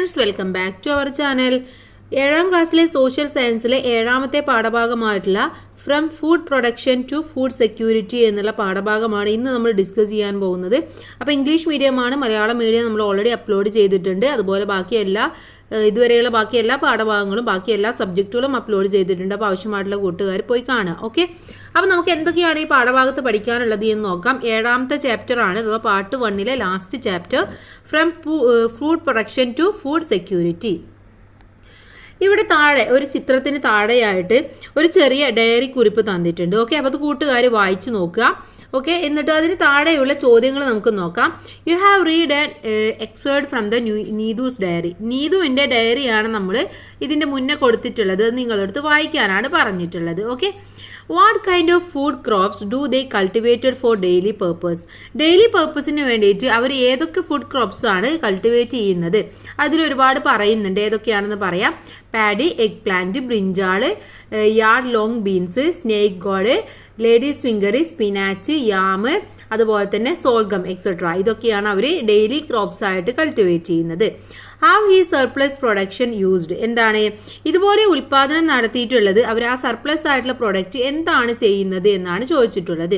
Students, welcome back to our channel. 7ാം ക്ലാസ്സിലെ social സയൻസിലെ 7ാമത്തെ പാഠഭാഗമായിട്ടുള്ള from food production to food security എന്നുള്ള പാഠഭാഗമാണ് ഇന്ന് നമ്മൾ ഡിസ്കസ് ചെയ്യാൻ പോകുന്നത്. അപ്പോൾ ഇംഗ്ലീഷ് മീഡിയമാണ്, മലയാളം മീഡിയം നമ്മൾ ഓൾറെഡി അപ്ലോഡ് ചെയ്തിട്ടുണ്ട്. അതുപോലെ ഇതുവരെയുള്ള ബാക്കി എല്ലാ പാഠഭാഗങ്ങളും ബാക്കി എല്ലാ സബ്ജക്റ്റുകളും അപ്ലോഡ് ചെയ്തിട്ടുണ്ട്. അപ്പോൾ ആവശ്യമായിട്ടുള്ള കൂട്ടുകാർ പോയി കാണുക. ഓക്കെ, അപ്പോൾ നമുക്ക് എന്തൊക്കെയാണ് ഈ പാഠഭാഗത്ത് പഠിക്കാനുള്ളത് എന്ന് നോക്കാം. 7ാമത്തെ ചാപ്റ്റർ ആണ്, അഥവാ പാർട്ട് 1ലെ last chapter, from food production to food security. ഇവിടെ താഴെ ഒരു ചിത്രത്തിന് താഴെയായിട്ട് ഒരു ചെറിയ ഡയറി കുറിപ്പ് തന്നിട്ടുണ്ട്. ഓക്കെ, അപ്പോൾ അത് കൂട്ടുകാർ വായിച്ചു നോക്കുക. ഓക്കെ, എന്നിട്ട് അതിന് താഴെയുള്ള ചോദ്യങ്ങൾ നമുക്ക് നോക്കാം. You have read an excerpt from the Neethu's diary. നീതുവിൻ്റെ ഡയറിയാണ് നമ്മൾ ഇതിൻ്റെ മുന്നേ കൊടുത്തിട്ടുള്ളത്. നിങ്ങളടുത്ത് വായിക്കാനാണ് പറഞ്ഞിട്ടുള്ളത്. Okay, what kind of food crops do they cultivated for daily purpose. Daily പേർപ്പസിന് വേണ്ടിയിട്ട് അവർ ഏതൊക്കെ ഫുഡ് ക്രോപ്സ് ആണ് കൾട്ടിവേറ്റ് ചെയ്യുന്നത്? അതിലൊരുപാട് പറയുന്നുണ്ട്. ഏതൊക്കെയാണെന്ന് പറയാം. Paddy, egg plant, brinjal, yard long beans, snake gourd, ladies finger, spinach, yam, അതുപോലെ തന്നെ സോൾഗം എക്സെട്ര. ഇതൊക്കെയാണ് അവർ ഡെയിലി ക്രോപ്സ് ആയിട്ട് കൾട്ടിവേറ്റ് ചെയ്യുന്നത്. Have he surplus production used. എന്താണ് ഇതുപോലെ ഉൽപാദനം നടത്തിയിട്ടുള്ളത്? അവർ ആ സർപ്ലസ് ആയിട്ടുള്ള പ്രൊഡക്റ്റ് എന്താണ് ചെയ്യുന്നത് എന്നാണ് ചോദിച്ചിട്ടുള്ളത്.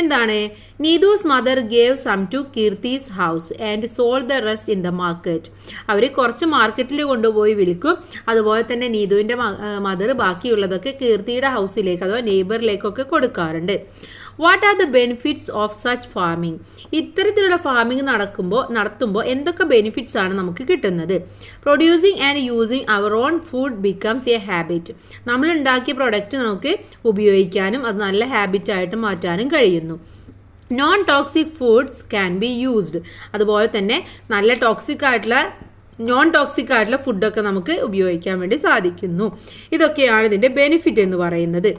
എന്താണ്? Neethu's mother gave some to Keerthi's house and sold the rest in the market. അവർ കുറച്ച് മാർക്കറ്റിൽ കൊണ്ടുപോയി വിൽക്കും. അതുപോലെ തന്നെ നീതുവിൻ്റെ മദർ ബാക്കിയുള്ളതൊക്കെ കീർത്തിയുടെ ഹൗസിലേക്ക് അഥവാ നെയ്ബറിലേക്കൊക്കെ കൊടുക്കാറുണ്ട്. What are the benefits of such farming. ഇത്തരത്തിലുള്ള ഫാമിംഗ് നടത്തുമ്പോൾ എന്തൊക്കെ ബെനിഫിറ്റ്സ് ആണ് നമുക്ക് കിട്ടുന്നത്? Producing and using our own food becomes a habit. നമ്മൾ ഉണ്ടാക്കിയ പ്രൊഡക്റ്റ് നമുക്ക് ഉപയോഗിക്കാനും അത് നല്ല ഹാബിറ്റായിട്ട് മാറ്റാനും കഴിയുന്നു. Non toxic foods can be used. അതുപോലെ തന്നെ നല്ല നോൺ ടോക്സിക് ആയിട്ടുള്ള ഫുഡൊക്കെ നമുക്ക് ഉപയോഗിക്കാൻ വേണ്ടി സാധിക്കുന്നു. ഇതൊക്കെയാണ് ഇതിൻ്റെ ബെനിഫിറ്റ് എന്ന് പറയുന്നത്.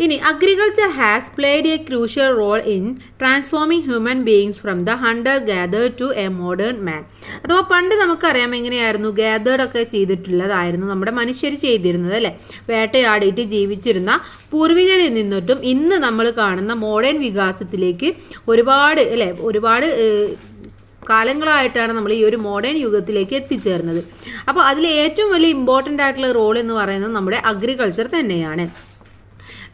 ഇനി agriculture has played a crucial role in transforming human beings from the hunter gatherer to a modern man. അഥവാ പണ്ട് നമുക്കറിയാം എങ്ങനെയായിരുന്നു ഗാദേർഡ് ഒക്കെ ചെയ്തിട്ടുള്ളതായിരുന്നു നമ്മുടെ മനുഷ്യർ ചെയ്തിരുന്നത്, അല്ലേ? വേട്ടയാടിയിട്ട് ജീവിച്ചിരുന്ന പൂർവികരിൽ നിന്നിട്ടും ഇന്ന് നമ്മൾ കാണുന്ന മോഡേൺ വികാസത്തിലേക്ക് ഒരുപാട് കാലങ്ങളായിട്ടാണ് നമ്മൾ ഈ ഒരു മോഡേൺ യുഗത്തിലേക്ക് എത്തിച്ചേർന്നത്. അപ്പോൾ അതിൽ ഏറ്റവും വലിയ ഇമ്പോർട്ടൻ്റ് ആയിട്ടുള്ള റോൾ എന്ന് പറയുന്നത് നമ്മുടെ അഗ്രികൾച്ചർ തന്നെയാണ്.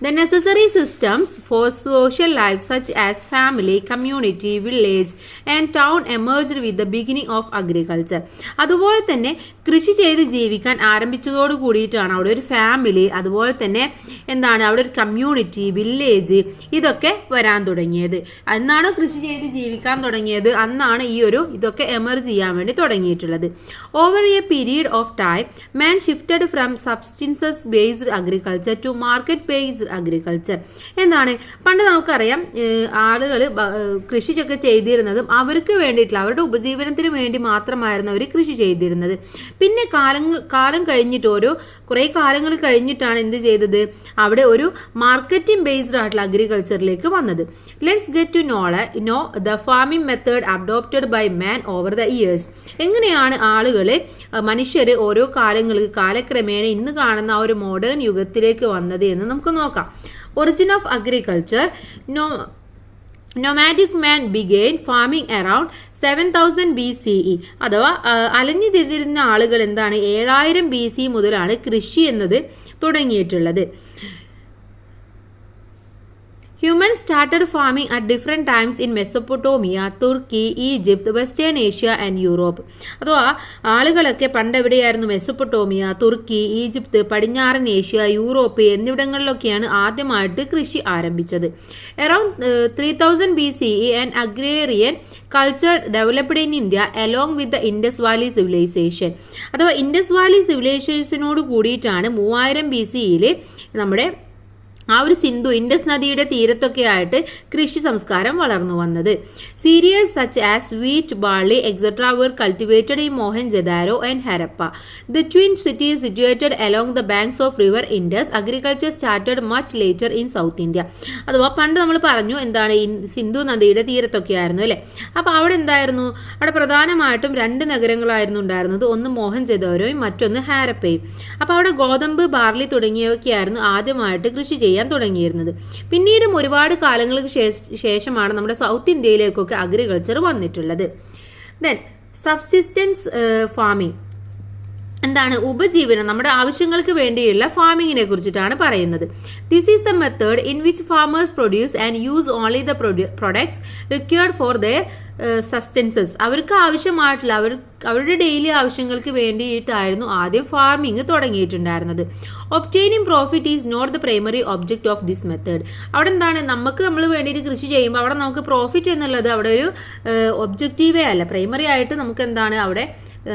The necessary systems for social life such as family, community, village and town emerged with the beginning of agriculture. അതുപോലെ തന്നെ കൃഷി ചെയ്ത് ജീവിക്കാൻ ആരംഭിച്ചതോട് കൂടിയിട്ടാണ് അവിടെ ഒരു ഫാമിലി, അതുപോലെ തന്നെ അവിടെ ഒരു കമ്മ്യൂണിറ്റി, വില്ലേജ്, ഇതൊക്കെ വരാൻ തുടങ്ങിയത്. അന്നാണ് കൃഷി ചെയ്ത് ജീവിക്കാൻ തുടങ്ങിയത്, അന്നാണ് ഇതൊക്കെ എമർജ് ചെയ്യാൻ വേണ്ടി തുടങ്ങിയിട്ടുള്ളത്. Over a period of time man shifted from subsistence based agriculture to market based agriculture. പണ്ട് നമുക്കറിയാം ആളുകൾ കൃഷിയൊക്കെ ചെയ്തിരുന്നതും അവർക്ക് വേണ്ടിയിട്ടുള്ള അവരുടെ ഉപജീവനത്തിന് വേണ്ടി മാത്രമായിരുന്നു അവർ കൃഷി ചെയ്തിരുന്നത്. പിന്നെ കാലം കഴിഞ്ഞിട്ട് കുറേ കാലങ്ങൾ കഴിഞ്ഞിട്ടാണ് എന്ത് ചെയ്തത്? അവിടെ ഒരു മാർക്കറ്റിംഗ് ബേസ്ഡ് ആയിട്ടുള്ള അഗ്രികൾച്ചറിലേക്ക് വന്നത്. Let's get to know the farming method adopted by man over the years. എങ്ങനെയാണ് മനുഷ്യർ ഓരോ കാലക്രമേണ ഇന്ന് കാണുന്ന ആ ഒരു മോഡേൺ യുഗത്തിലേക്ക് വന്നത് എന്ന് നമുക്ക് നോക്കാം. Origin of agriculture. Nomadic man began farming around 7000 BCE. അഥവാ അലഞ്ഞു തിരിഞ്ഞ ആളുകൾ 7000 BC മുതലാണ് കൃഷി എന്നത് തുടങ്ങിയിട്ടുള്ളത്. Humans started farming at different times in Mesopotamia, Turkey, Egypt, Western Asia and Europe. അഥവാ ആളുകളൊക്കെ പണ്ട് എവിടെയായിരുന്നു? മെസൊപ്പൊട്ടോമിയ, തുർക്കി, ഈജിപ്ത്, പടിഞ്ഞാറൻ ഏഷ്യ, യൂറോപ്പ് എന്നിവിടങ്ങളിലൊക്കെയാണ് ആദ്യമായിട്ട് കൃഷി ആരംഭിച്ചത്. Around 3000 BCE an agrarian culture developed in India along with the Indus Valley civilization. അഥവാ Indus Valley സിവിലൈസേഷനോട് കൂടിയിട്ടാണ് 3000 BCEയിൽ നമ്മുടെ ആ ഒരു ഇൻഡസ് നദിയുടെ തീരത്തൊക്കെ ആയിട്ട് കൃഷി സംസ്കാരം വളർന്നു വന്നത്. Serials such as wheat, barley etcetera were cultivated in Mohenjo-daro and Harappa. The twin cities situated along the banks of river Indus. Agriculture started much later in South India. അഥവാ പണ്ട് നമ്മൾ പറഞ്ഞു സിന്ധു നദിയുടെ തീരത്തൊക്കെ ആയിരുന്നു, അല്ലേ? അപ്പോൾ അവിടെ പ്രധാനമായിട്ടും 2 നഗരങ്ങളായിരുന്നു ഉണ്ടായിരുന്നത്. ഒന്ന് മോഹൻജൊദാരോയും മറ്റൊന്ന് ഹാരപ്പയും. അപ്പോൾ അവിടെ ഗോതമ്പ്, ബാർലി തുടങ്ങിയവയൊക്കെയായിരുന്നു ആദ്യമായിട്ട് കൃഷി ചെയ്യാൻ തുടങ്ങിയിരുന്നത്. പിന്നീടും ഒരുപാട് കാലങ്ങൾക്ക് ശേഷമാണ് നമ്മുടെ സൗത്ത് ഇന്ത്യയിലേക്കൊക്കെ അഗ്രികൾച്ചർ വന്നിട്ടുള്ളത്. ദെൻ സബ്സിസ്റ്റൻസ് ഫാമിംഗ് എന്താണ് ഉപജീവനം നമ്മുടെ ആവശ്യങ്ങൾക്ക് വേണ്ടിയുള്ള ഫാമിങ്ങിനെ കുറിച്ചിട്ടാണ് പറയുന്നത്. This is the method in which farmers produce and use only the products required for their sustenance. അവർക്ക് ആവശ്യമായിട്ടുള്ള അവരുടെ ഡെയിലി ആവശ്യങ്ങൾക്ക് വേണ്ടിയിട്ടായിരുന്നു ആദ്യം ഫാർമിംഗ് തുടങ്ങിയിട്ടുണ്ടായിരുന്നത്. Obtaining profit is not the primary object of this method. അവിടെ എന്താണ് നമ്മൾ വേണ്ടിയിട്ട് കൃഷി ചെയ്യുമ്പോൾ അവിടെ നമുക്ക് പ്രോഫിറ്റ് എന്നുള്ളത് അവിടെ ഒരു ഒബ്ജക്റ്റീവേ അല്ല. പ്രൈമറി ആയിട്ട് നമുക്ക് എന്താണ് അവിടെ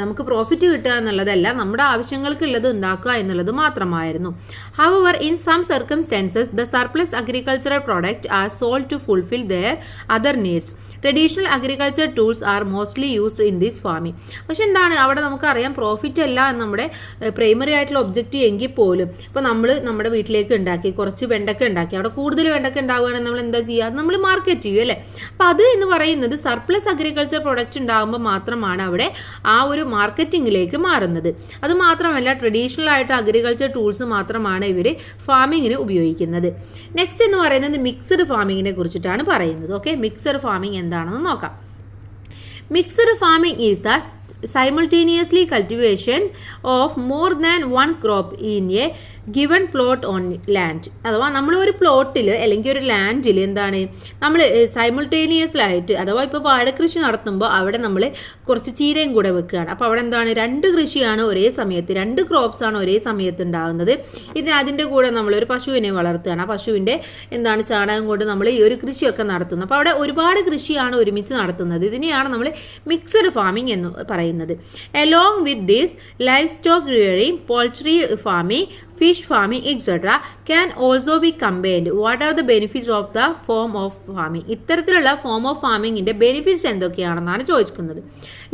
നമുക്ക് പ്രോഫിറ്റ് കിട്ടുക എന്നുള്ളതല്ല, നമ്മുടെ ആവശ്യങ്ങൾക്കുള്ളത് ഉണ്ടാക്കുക എന്നുള്ളത് മാത്രമായിരുന്നു. However in some circumstances the surplus agricultural product are sold to fulfil their other needs. Traditional agriculture tools are mostly used in this farming. പക്ഷെ എന്താണ് അവിടെ നമുക്കറിയാം പ്രോഫിറ്റ് അല്ല നമ്മുടെ പ്രൈമറി ആയിട്ടുള്ള ഒബ്ജക്റ്റീവ് എങ്കിൽ പോലും ഇപ്പോൾ നമ്മൾ നമ്മുടെ വീട്ടിലേക്ക് ഉണ്ടാക്കി കുറച്ച് വെണ്ടക്ക ഉണ്ടാക്കി, അവിടെ കൂടുതൽ വെണ്ടക്ക ഉണ്ടാവുകയാണെങ്കിൽ നമ്മൾ എന്താ ചെയ്യുക, നമ്മൾ മാർക്കറ്റ് ചെയ്യും അല്ലേ. അപ്പോൾ അത് എന്ന് പറയുന്നത് സർപ്ലസ് അഗ്രികൾച്ചർ പ്രൊഡക്റ്റ് ഉണ്ടാകുമ്പോൾ മാത്രമാണ് അവിടെ ആ ഒരു മാർക്കറ്റിംഗിലേക്ക് മാറുന്നത്. അത് മാത്രമല്ല ട്രഡീഷണൽ ആയിട്ട് അഗ്രികൾച്ചർ ടൂൾസ് മാത്രമാണ് ഇവർ ഫാമിങ്ങിന് ഉപയോഗിക്കുന്നത്. നെക്സ്റ്റ് എന്ന് പറയുന്നത് മിക്സഡ് ഫാമിങ്ങിനെ കുറിച്ചിട്ടാണ് പറയുന്നത്. ഓക്കെ, മിക്സഡ് ഫാമിംഗ് എന്താണെന്ന് നോക്കാം. Mixed farming is the simultaneously cultivation of more than one crop in a given plot on land. അഥവാ നമ്മൾ ഒരു പ്ലോട്ടിൽ അല്ലെങ്കിൽ ഒരു ലാൻഡിൽ എന്താണ് നമ്മൾ സൈമിൾട്ടേനിയസ്ലായിട്ട് അഥവാ ഇപ്പോൾ വാഴക്കൃഷി നടത്തുമ്പോൾ അവിടെ നമ്മൾ കുറച്ച് ചീരയും കൂടെ വെക്കുകയാണ്. അപ്പോൾ അവിടെ എന്താണ് രണ്ട് കൃഷിയാണ് ഒരേ സമയത്ത്, രണ്ട് ക്രോപ്സ് ആണ് ഒരേ സമയത്ത് ഉണ്ടാകുന്നത്. അതിൻ്റെ കൂടെ നമ്മളൊരു പശുവിനെ വളർത്തുകയാണ്. ആ പശുവിൻ്റെ എന്താണ് ചാണകം കൊണ്ട് നമ്മൾ ഈ ഒരു കൃഷിയൊക്കെ നടത്തുന്നത്. അപ്പോൾ അവിടെ ഒരുപാട് കൃഷിയാണ് ഒരുമിച്ച് നടത്തുന്നത്. ഇതിനെയാണ് നമ്മൾ മിക്സഡ് ഫാമിംഗ് എന്ന് പറയുന്നത്. Along with this life stock rearing, poultry farming, fish farming etc. can also be combined. What are the benefits of the form of farming? ഇത്തരത്തിലുള്ള ഫോം ഓഫ് ഫാമിങ്ങിന്റെ ബെനിഫിറ്റ്സ് എന്തൊക്കെയാണെന്നാണ് ചോദിക്കുന്നത്.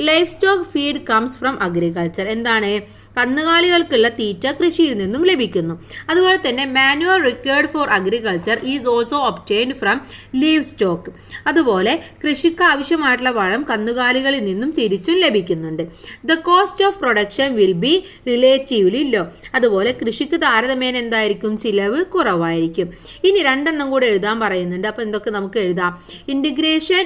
Livestock feed comes from agriculture. എന്താണ് കന്നുകാലികൾക്കുള്ള തീറ്റ കൃഷിയിൽ നിന്നും ലഭിക്കുന്നു. അതുപോലെ തന്നെ manure required for agriculture is also obtained from livestock. അതുപോലെ കൃഷിക്ക് ആവശ്യമായിട്ടുള്ള വളം കന്നുകാലികളിൽ നിന്നും തിരിച്ചും ലഭിക്കുന്നുണ്ട്. The cost of production will be relatively low. അതുപോലെ കൃഷിക്ക് താരതമ്യേന എന്തായിരിക്കും, ചിലവ് കുറവായിരിക്കും. ഇനി രണ്ടെണ്ണം കൂടെ എഴുതാൻ പറയുന്നുണ്ട്. അപ്പോൾ എന്തൊക്കെ നമുക്ക് എഴുതാം? Integration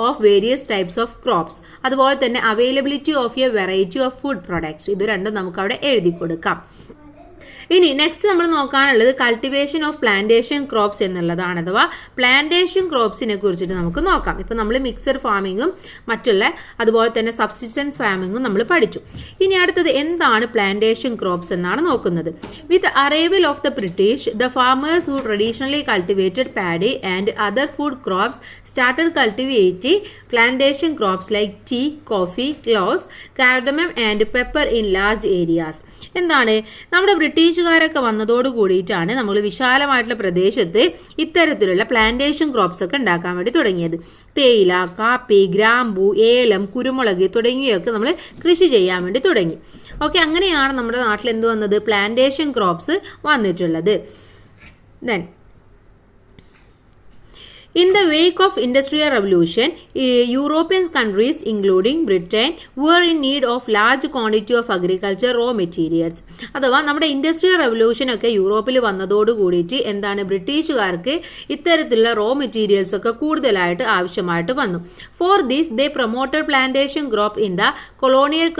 of various types of crops, അതുപോലെ തന്നെ availability of A variety of food products. ഇത് രണ്ടും നമുക്ക് അവിടെ എഴുതി കൊടുക്കാം. ഇനി നെക്സ്റ്റ് നമ്മൾ നോക്കാനുള്ളത് കൾട്ടിവേഷൻ ഓഫ് പ്ലാന്റേഷൻ ക്രോപ്സ് എന്നുള്ളതാണ്. അഥവാ പ്ലാന്റേഷൻ ക്രോപ്സിനെ കുറിച്ചിട്ട് നമുക്ക് നോക്കാം. ഇപ്പം നമ്മൾ മിക്സഡ് ഫാമിങ്ങും മറ്റുള്ള അതുപോലെ തന്നെ സബ്സിസ്റ്റൻസ് ഫാമിങ്ങും നമ്മൾ പഠിച്ചു. ഇനി അടുത്തത് എന്താണ് പ്ലാന്റേഷൻ ക്രോപ്സ് എന്നാണ് നോക്കുന്നത്. With arrival of the British, the farmers who traditionally cultivated paddy and other food crops started cultivating plantation crops like tea, coffee, cloves, cardamom and pepper in large areas. എന്താണ് നമ്മുടെ ബ്രിട്ടീഷുകാരൊക്കെ വന്നതോട് കൂടിയിട്ടാണ് നമ്മൾ വിശാലമായിട്ടുള്ള പ്രദേശത്ത് ഇത്തരത്തിലുള്ള പ്ലാന്റേഷൻ ക്രോപ്സ് ഒക്കെ ഉണ്ടാക്കാൻ വേണ്ടി തുടങ്ങിയത്. തേയില, കാപ്പി, ഗ്രാമ്പു, ഏലം, കുരുമുളക് തുടങ്ങിയൊക്കെ നമ്മൾ കൃഷി ചെയ്യാൻ വേണ്ടി തുടങ്ങി. ഓക്കെ, അങ്ങനെയാണ് നമ്മുടെ നാട്ടിൽ എന്ത് വന്നത്, പ്ലാന്റേഷൻ ക്രോപ്സ് വന്നിട്ടുള്ളത്. Then in the wake of industrial revolution, European countries including Britain were in need of large quantity of agriculture raw materials. അഥവാ നമ്മുടെ ഇൻഡസ്ട്രിയൽ റെവല്യൂഷൻ ഒക്കെ യൂറോപ്പിൽ വന്നതോട് കൂടിയിട്ട് എന്താണ് ബ്രിട്ടീഷുകാർക്ക് ഇത്തരത്തിലുള്ള റോ മെറ്റീരിയൽസ് ഒക്കെ കൂടുതലായിട്ട് ആവശ്യമായിട്ട് വന്നു. For this they promoted plantation crop in the colonial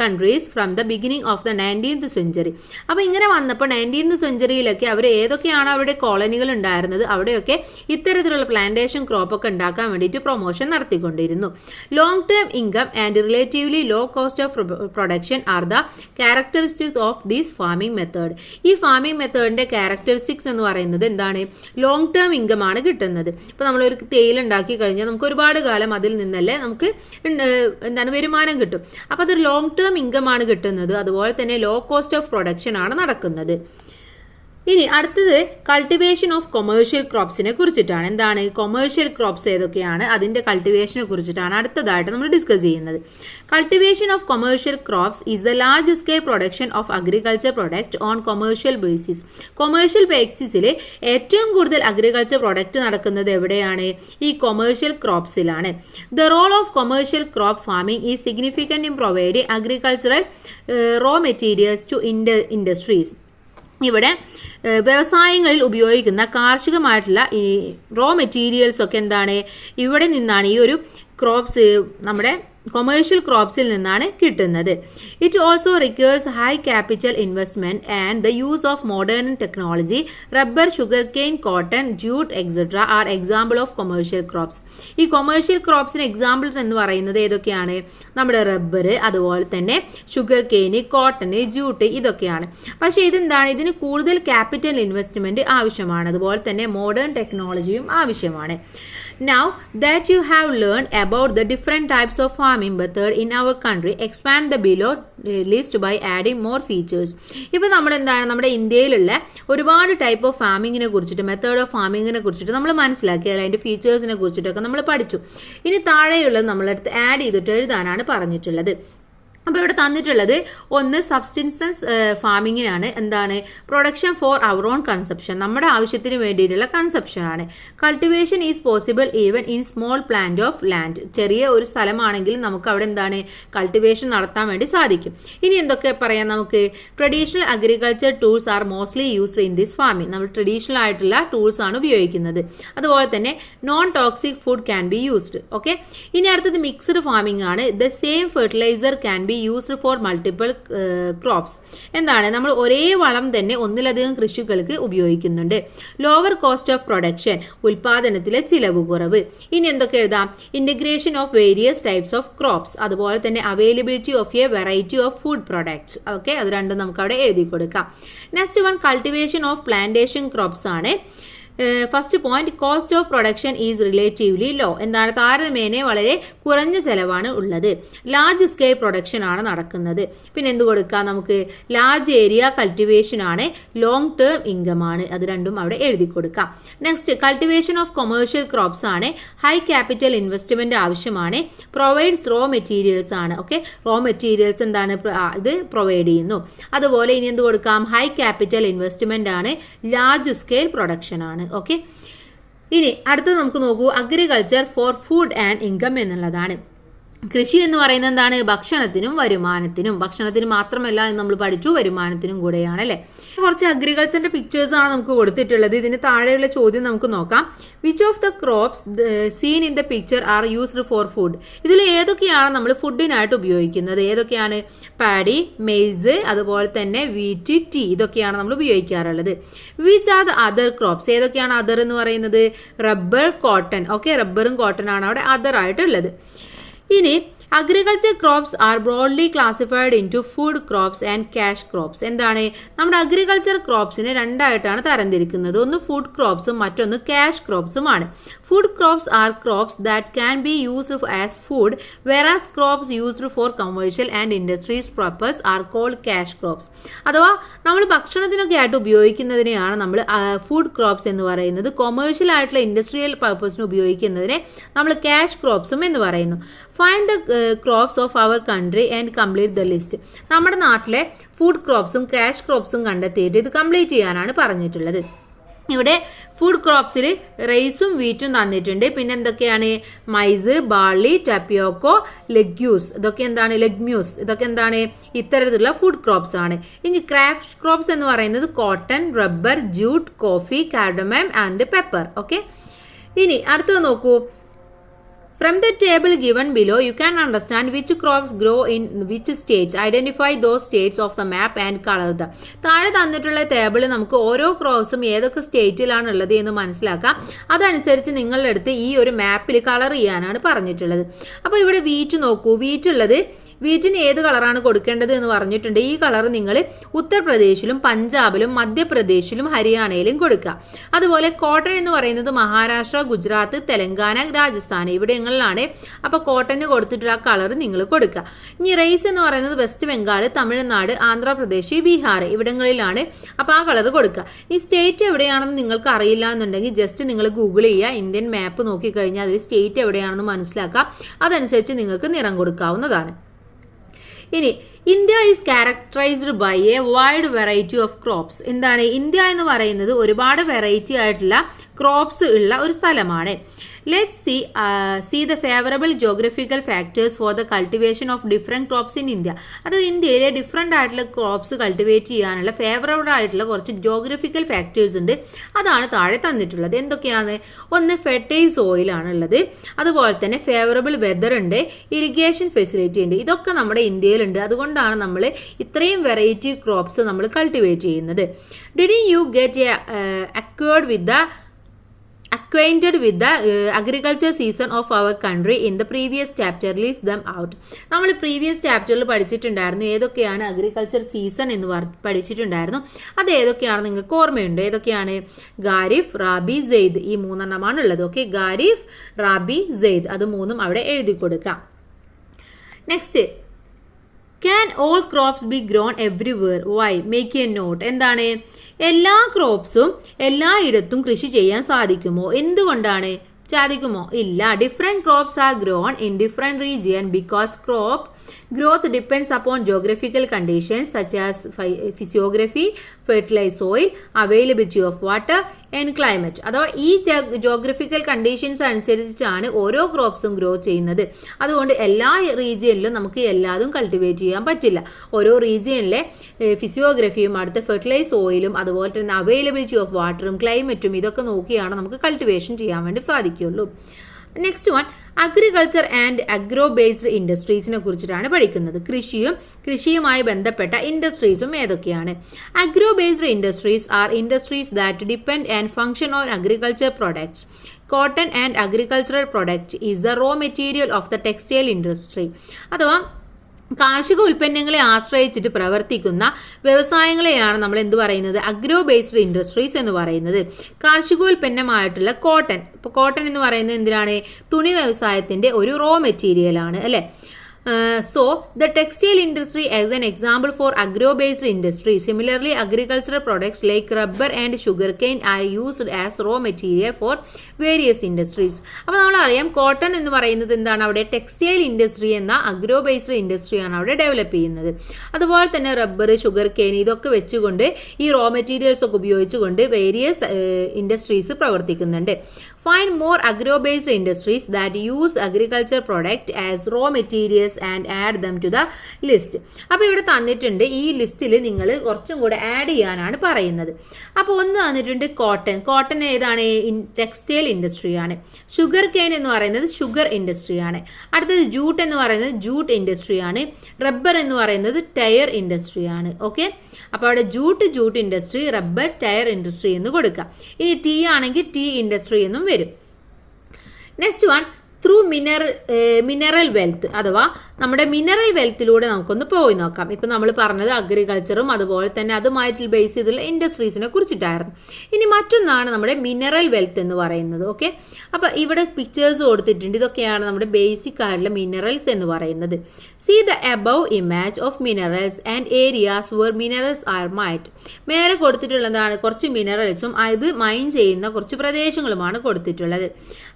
countries from the beginning of the 19th century. അപ്പോൾ ഇങ്ങനെ വന്നപ്പോൾ 19th centuryയിലൊക്കെ അവർ ഏതൊക്കെയാണ് അവിടെ കോളനികൾ ഉണ്ടായിരുന്നത് അവിടെയൊക്കെ ഇത്തരത്തിലുള്ള പ്ലാന്റേഷൻ ക്രോപ്പ് ഒക്കെ ഉണ്ടാക്കാൻ വേണ്ടിയിട്ട് പ്രൊമോഷൻ നടത്തിക്കൊണ്ടിരുന്നു. Long term income and relatively low cost of production are the characteristics of this farming method. ഈ ഫാമിംഗ് മെത്തേഡിന്റെ ക്യാരക്ടറിസ്റ്റിക്സ് എന്ന് പറയുന്നത് എന്താണ്, ലോങ് ടേം ഇൻകം ആണ് കിട്ടുന്നത്. ഇപ്പോൾ നമ്മളൊരു തേയില ഉണ്ടാക്കി കഴിഞ്ഞാൽ നമുക്ക് ഒരുപാട് കാലം അതിൽ നിന്നല്ലേ നമുക്ക് എന്താണ് വരുമാനം കിട്ടും. അപ്പോൾ അതൊരു ലോങ് ടേം ഇൻകം ആണ് കിട്ടുന്നത്. അതുപോലെ തന്നെ ലോ കോസ്റ്റ് ഓഫ് പ്രൊഡക്ഷൻ ആണ് നടക്കുന്നത്. ഇനി അടുത്തത് കൾട്ടിവേഷൻ ഓഫ് കൊമേഴ്ഷ്യൽ ക്രോപ്സിനെ കുറിച്ചിട്ടാണ്. എന്താണ് കൊമേഴ്ഷ്യൽ ക്രോപ്സ് ഏതൊക്കെയാണ്, അതിന്റെ കൾട്ടിവേഷനെ കുറിച്ചിട്ടാണ് അടുത്തതായിട്ട് നമ്മൾ ഡിസ്കസ് ചെയ്യുന്നത്. Cultivation of commercial crops is the large scale production of agriculture product on commercial basis. Commercial ബേസിസിൽ ഏറ്റവും കൂടുതൽ അഗ്രികൾച്ചർ പ്രൊഡക്റ്റ് നടക്കുന്നത് എവിടെയാണ്, ഈ കൊമേഴ്ഷ്യൽ ക്രോപ്സിലാണ്. The role of commercial crop farming is significant in providing agricultural raw materials to industries. ഇവിടെ വ്യവസായങ്ങളിൽ ഉപയോഗിക്കുന്ന കാർഷികമായിട്ടുള്ള ഈ റോ മെറ്റീരിയൽസ് ഒക്കെ എന്താണ് ഇവിടെ നിന്നാണ്, ഈ ഒരു ക്രോപ്സ് നമ്മുടെ കൊമേഴ്ഷ്യൽ ക്രോപ്സിൽ നിന്നാണ് കിട്ടുന്നത്. It also requires high capital investment and the use of modern technology. Rubber, sugar cane, cotton, jute etcetera are example of commercial crops. ഈ കൊമേഴ്ഷ്യൽ ക്രോപ്സിന് എക്സാമ്പിൾസ് എന്ന് പറയുന്നത് ഏതൊക്കെയാണ്? നമ്മുടെ റബ്ബർ, അതുപോലെ തന്നെ ഷുഗർ കെയിന്, കോട്ടണ്, ജൂട്ട്, ഇതൊക്കെയാണ്. പക്ഷേ ഇതെന്താണ്? ഇതിന് കൂടുതൽ ക്യാപിറ്റൽ ഇൻവെസ്റ്റ്മെന്റ് ആവശ്യമാണ്, അതുപോലെ തന്നെ മോഡേൺ ടെക്നോളജിയും ആവശ്യമാണ്. Now that you have learned about the different types of farming method in our country, expand the below list by adding more features. ഇപ്പോൾ നമ്മുടെ ഇന്ത്യയിലുള്ള ഒരുപാട് ടൈപ്പ് ഓഫ് ഫാമിങ്ങിനെ കുറിച്ചിട്ട്, മെത്തേഡ് ഓഫ് ഫാമിങ്ങിനെ കുറിച്ചിട്ട് നമ്മൾ മനസ്സിലാക്കി, അതിൻ്റെ ഫീച്ചേഴ്സിനെ കുറിച്ചിട്ടൊക്കെ നമ്മൾ പഠിച്ചു. ഇനി താഴെയുള്ളത് നമ്മളടുത്ത് ആഡ് ചെയ്തിട്ട് എഴുതാനാണ് പറഞ്ഞിട്ടുള്ളത്. അപ്പോൾ ഇവിടെ തന്നിട്ടുള്ളത് ഒന്ന് സബ്സിസ്റ്റൻസ് ഫാമിങ്ങിനാണ്. എന്താണ്? Production for our own consumption, നമ്മുടെ ആവശ്യത്തിന് വേണ്ടിയിട്ടുള്ള കൺസപ്ഷനാണ്. Cultivation is possible even in small plant of land, ചെറിയ ഒരു സ്ഥലമാണെങ്കിലും നമുക്ക് അവിടെ എന്താണ് കൾട്ടിവേഷൻ നടത്താൻ വേണ്ടി സാധിക്കും. ഇനി എന്തൊക്കെ പറയാം നമുക്ക്? Traditional agriculture tools are mostly used in this farming, നമ്മൾ ട്രഡീഷണൽ ആയിട്ടുള്ള ടൂൾസ് ആണ് ഉപയോഗിക്കുന്നത്. അതുപോലെ തന്നെ non toxic food can be used. Okay, ഇനി അടുത്തത് മിക്സ്ഡ് ഫാമിംഗ് ആണ്. The same fertiliser can be used for multiple crops. എന്താണ്? നമ്മൾ ഒരേ വളം തന്നെ ഒന്നിലധികം കൃഷികൾക്ക് ഉപയോഗിക്കുന്നുണ്ട്. ലോവർ കോസ്റ്റ് ഓഫ് പ്രൊഡക്ഷൻ, ഉൽപാദനത്തിലെ ചിലവ് കുറവ്. ഇനി എന്തൊക്കെ എഴുതാം? Integration of various types of crops, അതുപോലെ തന്നെ availability of A variety of food products. Okay, അത് രണ്ടും നമുക്ക് അവിടെ എഴുതി കൊടുക്കാം. Next one cultivation of plantation crops ആണ്. First point, cost of production is relatively low. എന്താണ്? താരതമ്യേന വളരെ കുറഞ്ഞ ചെലവാണ് ഉള്ളത്. ലാർജ് സ്കെയിൽ പ്രൊഡക്ഷൻ ആണ് നടക്കുന്നത്. പിന്നെ എന്ത് കൊടുക്കാം നമുക്ക്? ലാർജ് ഏരിയ കൾട്ടിവേഷൻ ആണ്. ലോങ് ടേം ഇൻകം ആണ്. അത് രണ്ടും അവിടെ എഴുതി കൊടുക്കാം. Next, cultivation of commercial crops ആണ്. ഹൈ ക്യാപിറ്റൽ ഇൻവെസ്റ്റ്മെന്റ് ആവശ്യമാണ്. പ്രൊവൈഡ്സ് റോ മെറ്റീരിയൽസ് ആണ്. ഓക്കെ, റോ മെറ്റീരിയൽസ് എന്താണ്? ഇത് പ്രൊവൈഡ് ചെയ്യുന്നു. അതുപോലെ ഇനി എന്ത് കൊടുക്കാം? ഹൈ ക്യാപിറ്റൽ ഇൻവെസ്റ്റ്മെന്റ് ആണ്. ലാർജ് സ്കെയിൽ പ്രൊഡക്ഷൻ ആണ്. ഓക്കെ, ഇനി അടുത്തത് നമുക്ക് നോക്കൂ, agriculture for food and income എന്നുള്ളതാണ്. കൃഷി എന്ന് പറയുന്നത് എന്താണ്? ഭക്ഷണത്തിനും വരുമാനത്തിനും. ഭക്ഷണത്തിന് മാത്രമല്ല എന്ന് നമ്മൾ പഠിച്ചു, വരുമാനത്തിനും കൂടെയാണ് അല്ലേ. കുറച്ച് അഗ്രികൾച്ചറിന്റെ പിക്ചേഴ്സ് ആണ് നമുക്ക് കൊടുത്തിട്ടുള്ളത്. ഇതിന് താഴെയുള്ള ചോദ്യം നമുക്ക് നോക്കാം. Which of the crops scene in the picture are used for food? ഇതിൽ ഏതൊക്കെയാണ് നമ്മൾ ഫുഡിനായിട്ട് ഉപയോഗിക്കുന്നത്? ഏതൊക്കെയാണ്? പാഡി, മെയ്സ്, അതുപോലെ തന്നെ വീറ്റ്, ടീ, ഇതൊക്കെയാണ് നമ്മൾ ഉപയോഗിക്കാറുള്ളത്. Which are the other crops? ഏതൊക്കെയാണ് അതർ എന്ന് പറയുന്നത്? Rubber, cotton. ഓക്കെ, റബ്ബറും കോട്ടൺ ആണ് അവിടെ അതർ ആയിട്ടുള്ളത്. ഇനി agriculture crops are broadly classified into food crops and cash crops. എന്താണ്? നമ്മുടെ അഗ്രികൾച്ചർ ക്രോപ്സിനെ രണ്ടായിട്ടാണ് തരംതിരിക്കുന്നത്. ഒന്ന് ഫുഡ് ക്രോപ്സും മറ്റൊന്ന് ക്യാഷ് ക്രോപ്സുമാണ്. Food crops are crops that can be used as food, whereas crops used for commercial and industries purpose are called cash crops. അഥവാ നമ്മൾ ഭക്ഷണത്തിനൊക്കെ ആയിട്ട് ഉപയോഗിക്കുന്നതിനെയാണ് നമ്മൾ ഫുഡ് ക്രോപ്സ് എന്ന് പറയുന്നത്. കൊമേഴ്ഷ്യൽ ആയിട്ടുള്ള ഇൻഡസ്ട്രിയൽ പർപ്പസിന് ഉപയോഗിക്കുന്നതിനെ നമ്മൾ ക്യാഷ് ക്രോപ്സും എന്ന് പറയുന്നു. Find the crops of our country and complete the list. നമ്മുടെ നാട്ടിലെ ഫുഡ് ക്രോപ്സും ക്യാഷ് ക്രോപ്സും കണ്ടെത്തിയിട്ട് ഇത് കംപ്ലീറ്റ് ചെയ്യാനാണ് പറഞ്ഞിട്ടുള്ളത്. ഇവിടെ ഫുഡ് ക്രോപ്സിൽ റൈസും വീറ്റും തന്നിട്ടുണ്ട്. പിന്നെ എന്തൊക്കെയാണ്? മൈസ്, ബാർലി, ടപ്പിയോക്കോ, ലെഗ്യൂസ്, ഇതൊക്കെ എന്താണ്? ലെഗ്മ്യൂസ്, ഇതൊക്കെ എന്താണ്? ഇത്തരത്തിലുള്ള ഫുഡ് ക്രോപ്സ് ആണ്. ഇനി ക്യാഷ് ക്രോപ്സ് എന്ന് പറയുന്നത് cotton, rubber, jute, coffee, cardamom and pepper. Okay, ഇനി അടുത്തത് നോക്കൂ. From the table given below, you can understand which crops grow in which states. Identify those states of the map and color them. താഴെ തന്നിട്ടുള്ള ടേബിളിൽ നമുക്ക് ഓരോ ക്രോപ്സും ഏതൊക്കെ സ്റ്റേറ്റിലാണ് ഉള്ളത് എന്ന് മനസ്സിലാക്കാം. അതനുസരിച്ച് നിങ്ങളുടെ അടുത്ത് ഈ ഒരു മാപ്പിൽ കളർ ചെയ്യാനാണ് പറഞ്ഞിട്ടുള്ളത്. അപ്പോൾ ഇവിടെ വീറ്റ് നോക്കൂ. വീറ്റുള്ളത് വീറ്റിന് ഏത് കളറാണ് കൊടുക്കേണ്ടത് എന്ന് പറഞ്ഞിട്ടുണ്ട്. ഈ കളർ നിങ്ങൾ ഉത്തർപ്രദേശിലും പഞ്ചാബിലും മധ്യപ്രദേശിലും ഹരിയാനയിലും കൊടുക്കുക. അതുപോലെ കോട്ടൺ എന്ന് പറയുന്നത് മഹാരാഷ്ട്ര, ഗുജറാത്ത്, തെലങ്കാന, രാജസ്ഥാൻ ഇവിടങ്ങളിലാണ്. അപ്പോൾ കോട്ടന് കൊടുത്തിട്ടുള്ള ആ കളർ നിങ്ങൾ കൊടുക്കുക. ഇനി റൈസ് എന്ന് പറയുന്നത് വെസ്റ്റ് ബംഗാൾ, തമിഴ്നാട്, ആന്ധ്രാപ്രദേശ്, ബീഹാർ ഇവിടങ്ങളിലാണ്. അപ്പോൾ ആ കളർ കൊടുക്കുക. ഈ സ്റ്റേറ്റ് എവിടെയാണെന്ന് നിങ്ങൾക്ക് അറിയില്ല എന്നുണ്ടെങ്കിൽ ജസ്റ്റ് നിങ്ങൾ ഗൂഗിൾ ചെയ്യുക. ഇന്ത്യൻ മാപ്പ് നോക്കിക്കഴിഞ്ഞാൽ അതിൽ സ്റ്റേറ്റ് എവിടെയാണെന്ന് മനസ്സിലാക്കാം. അതനുസരിച്ച് നിങ്ങൾക്ക് നിറം കൊടുക്കാവുന്നതാണ്. ഇനി India is characterised by a wide variety of crops. എന്താണ് ഇന്ത്യ എന്ന് പറയുന്നത്? ഒരുപാട് വെറൈറ്റി ആയിട്ടുള്ള ക്രോപ്സ് ഉള്ള ഒരു സ്ഥലമാണ്. Let's see the favourable geographical factors for the cultivation of different crops in India. അത് ഇന്ത്യയിലെ ഡിഫറെൻ്റ് ആയിട്ടുള്ള ക്രോപ്സ് കൾട്ടിവേറ്റ് ചെയ്യാനുള്ള ഫേവറബിൾ ആയിട്ടുള്ള കുറച്ച് ജോഗ്രഫിക്കൽ ഫാക്ടേഴ്സ് ഉണ്ട്. അതാണ് താഴെ തന്നിട്ടുള്ളത്. എന്തൊക്കെയാണ്? ഒന്ന്, ഫെർട്ടൈൽ സോയിലാണ് ഉള്ളത്. അതുപോലെ തന്നെ ഫേവറബിൾ വെതർ ഉണ്ട്, ഇറിഗേഷൻ ഫെസിലിറ്റി ഉണ്ട്. ഇതൊക്കെ നമ്മുടെ ഇന്ത്യയിലുണ്ട്. അതുകൊണ്ടാണ് നമ്മൾ ഇത്രയും വെറൈറ്റി ക്രോപ്സ് നമ്മൾ കൾട്ടിവേറ്റ് ചെയ്യുന്നത്. Did you get acquainted with the agriculture season of our country in the previous chapter? List them out. നമ്മൾ പ്രീവിയസ് ചാപ്റ്ററിൽ പഠിച്ചിട്ടുണ്ടായിരുന്നു ഏതൊക്കെയാണ് അഗ്രികൾച്ചർ സീസൺ എന്ന് പഠിച്ചിട്ടുണ്ടായിരുന്നു. അത് ഏതൊക്കെയാണ് നിങ്ങൾക്ക് ഓർമ്മയുണ്ട്? ഏതൊക്കെയാണ്? ഖാരിഫ്, റാബി, സെയ്ദ്. ഈ 3 ഉള്ളത്. ഓക്കെ, ഖാരിഫ്, റാബി, സെയ്ദ്. അത് 3 അവിടെ എഴുതി കൊടുക്കാം. Next, can all crops be grown everywhere? Why? Make a note. എന്താണ്? എല്ലാ ക്രോപ്സും എല്ലായിടത്തും കൃഷി ചെയ്യാൻ സാധിക്കുമോ? എന്തുകൊണ്ടാണ്? സാധിക്കുമോ? ഇല്ല. Different crops are grown in different region because crop growth depends upon geographical conditions such as physiography, fertilise soil, availability of water and climate. അഥവാ ഈ ജോഗ്രഫിക്കൽ കണ്ടീഷൻസ് അനുസരിച്ചാണ് ഓരോ ക്രോപ്സും ഗ്രോ ചെയ്യുന്നത്. അതുകൊണ്ട് എല്ലാ റീജിയനിലും നമുക്ക് എല്ലാതും കൾട്ടിവേറ്റ് ചെയ്യാൻ പറ്റില്ല. ഓരോ റീജിയനിലെ ഫിസിയോഗ്രഫിയും അടുത്ത ഫെർട്ടിലൈസ് സോയിലും അതുപോലെ തന്നെ അവൈലബിലിറ്റി ഓഫ് വാട്ടറും ക്ലൈമറ്റും ഇതൊക്കെ നോക്കിയാണ് നമുക്ക് കൾട്ടിവേഷൻ ചെയ്യാൻ വേണ്ടി സാധിക്കുള്ളൂ. Next one, agriculture and agro based ഇൻഡസ്ട്രീസിനെ കുറിച്ചിട്ടാണ് പഠിക്കുന്നത്. കൃഷിയുമായി ബന്ധപ്പെട്ട ഇൻഡസ്ട്രീസും ഏതൊക്കെയാണ്? Agro based industries are industries that depend and function on agriculture products. Cotton and agricultural product is the raw material of the textile industry. അഥവാ കാർഷിക ഉൽപ്പന്നങ്ങളെ ആശ്രയിച്ചിട്ട് പ്രവർത്തിക്കുന്ന വ്യവസായങ്ങളെയാണ് നമ്മൾ എന്ത് പറയുന്നത്? അഗ്രോ ബേസ്ഡ് ഇൻഡസ്ട്രീസ് എന്ന് പറയുന്നത്. കാർഷികോൽപ്പന്നമായിട്ടുള്ള കോട്ടൺ, ഇപ്പോൾ കോട്ടൺ എന്ന് പറയുന്നത് എന്തിനാണ്? തുണി വ്യവസായത്തിന്റെ ഒരു റോ മെറ്റീരിയൽ ആണ്, അല്ലെ? So the textile industry as an example for agro-based industry. Similarly, agricultural products like rubber and sugarcane are used as raw material for various industries. അപ്പോൾ നമ്മളറിയാം കോട്ടൺ എന്ന് പറയുന്നത് എന്താണ്? അവിടെ ടെക്സ്റ്റൈൽ ഇൻഡസ്ട്രി എന്ന അഗ്രോ ബേസ്ഡ് ഇൻഡസ്ട്രിയാണ് അവിടെ develop ചെയ്യുന്നത്. അതുപോലെ തന്നെ റബ്ബർ, ഷുഗർ കെയിൻ ഇതൊക്കെ വെച്ചുകൊണ്ട് ഈ റോ മെറ്റീരിയൽസ് ഒക്കെ ഉപയോഗിച്ചുകൊണ്ട് വേരിയസ് ഇൻഡസ്ട്രീസ് പ്രവർത്തിക്കുന്നുണ്ട്. Find more agro-based industries that use agriculture product as raw materials and add them to the list. അപ്പോൾ ഇവിടെ തന്നിട്ടുണ്ട് ഈ ലിസ്റ്റിൽ നിങ്ങൾ കുറച്ചും കൂടെ ആഡ് ചെയ്യാനാണ് പറയുന്നത്. അപ്പോൾ ഒന്ന് തന്നിട്ടുണ്ട് കോട്ടൺ. കോട്ടൺ ഏതാണ്? ടെക്സ്റ്റൈൽ ഇൻഡസ്ട്രിയാണ്. ഷുഗർ കെയിൻ എന്ന് പറയുന്നത് ഷുഗർ ഇൻഡസ്ട്രിയാണ്. അടുത്തത് ജൂട്ട് എന്ന് പറയുന്നത് ജൂട്ട് ഇൻഡസ്ട്രിയാണ്. റബ്ബർ എന്ന് പറയുന്നത് ടയർ ഇൻഡസ്ട്രിയാണ്. ഓക്കെ, അപ്പോൾ അവിടെ jute industry, rubber, tyre industry എന്ന് കൊടുക്കാം. ഇനി ടീ ആണെങ്കിൽ ടീ ഇൻഡസ്ട്രി എന്നും വരും. Next one, through mineral wealth. അഥവാ നമ്മുടെ മിനറൽ വെൽത്തിലൂടെ നമുക്കൊന്ന് പോയി നോക്കാം. ഇപ്പം നമ്മൾ പറഞ്ഞത് അഗ്രികൾച്ചറും അതുപോലെ തന്നെ അതുമായിട്ട് ബേസ് ചെയ്തുള്ള ഇൻഡസ്ട്രീസിനെ കുറിച്ചിട്ടായിരുന്നു. ഇനി മറ്റൊന്നാണ് നമ്മുടെ മിനറൽ വെൽത്ത് എന്ന് പറയുന്നത്. ഓക്കെ, അപ്പോൾ ഇവിടെ പിക്ചേഴ്സ് കൊടുത്തിട്ടുണ്ട്. ഇതൊക്കെയാണ് നമ്മുടെ ബേസിക് ആയിട്ടുള്ള മിനറൽസ് എന്ന് പറയുന്നത്. See the above image of minerals and areas where minerals are mined. മേലെ കൊടുത്തിട്ടുള്ളതാണ് കുറച്ച് മിനറൽസും അത് മൈൻ ചെയ്യുന്ന കുറച്ച് പ്രദേശങ്ങളുമാണ് കൊടുത്തിട്ടുള്ളത്.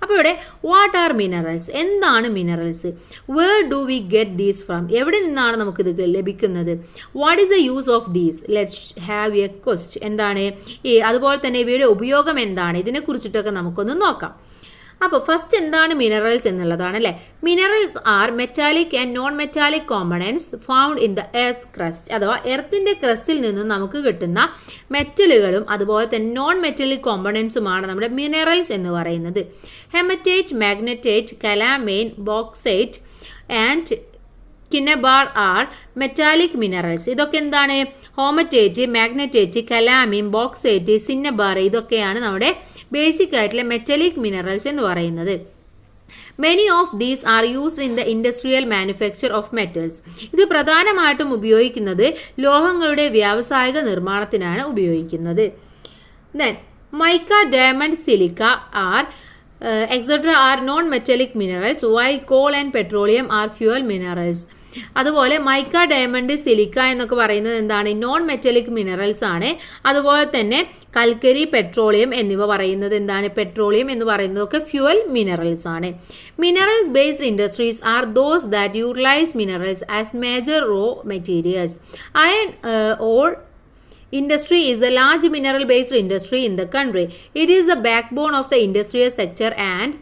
അപ്പോൾ ഇവിടെ വാട്ട് ആർ മിനറൽസ്? എന്താണ് minerals? Where do we get these from? എവിടെ നിന്നാണ് നമുക്കിത് ലഭിക്കുന്നത്? What is the use of these? Let's have a quest. എന്താണ്? അതുപോലെ തന്നെ ഇവയുടെ ഉപയോഗം എന്താണ്? ഇതിനെ കുറിച്ചിട്ടൊക്കെ നമുക്കൊന്ന് നോക്കാം. അപ്പോൾ ഫസ്റ്റ് എന്താണ് മിനറൽസ് എന്നുള്ളതാണ് അല്ലേ. Minerals R metallic and non metallic components found in the earth crust. അഥവാ എർത്തിന്റെ ക്രസ്റ്റിൽ നിന്നും നമുക്ക് കിട്ടുന്ന മെറ്റലുകളും അതുപോലെ തന്നെ നോൺ മെറ്റാലിക് കോമ്പണൻസുമാണ് നമ്മുടെ മിനറൽസ് എന്ന് പറയുന്നത്. Hematite, magnetite, calamine, bauxite and cinnabar are metallic minerals. ഇതൊക്കെ എന്താണ്? Hematite, magnetite, calamine, bauxite, cinnabar ഇതൊക്കെയാണ് നമ്മുടെ ബേസിക് ആയിട്ടുള്ള മെറ്റാലിക് മിനറൽസ് എന്ന് പറയുന്നത്. Many of these are used in the industrial manufacture of metals. ഇത് പ്രധാനമായിട്ടും ഉപയോഗിക്കുന്നത് ലോഹങ്ങളുടെ വ്യാവസായിക നിർമ്മാണത്തിനാണ് ഉപയോഗിക്കുന്നത്. Then mica, diamond, silica are etcetera are non metallic minerals while coal and petroleum are fuel minerals. അതുപോലെ മൈക്ക, ഡയമണ്ട്, സിലിക്ക എന്നൊക്കെ പറയുന്നത് എന്താണ്? നോൺ മെറ്റാലിക് മിനറൽസ് ആണ്. അതുപോലെ തന്നെ കൽക്കരി, പെട്രോളിയം എന്നിവ പറയുന്നത് എന്താണ്? പെട്രോളിയം എന്ന് പറയുന്നതൊക്കെ ഫ്യൂവൽ മിനറൽസ് ആണ്. Minerals based industries are those that utilise minerals as major raw materials. Iron ore industry is a large mineral based industry in the country. It is the backbone of the industrial sector and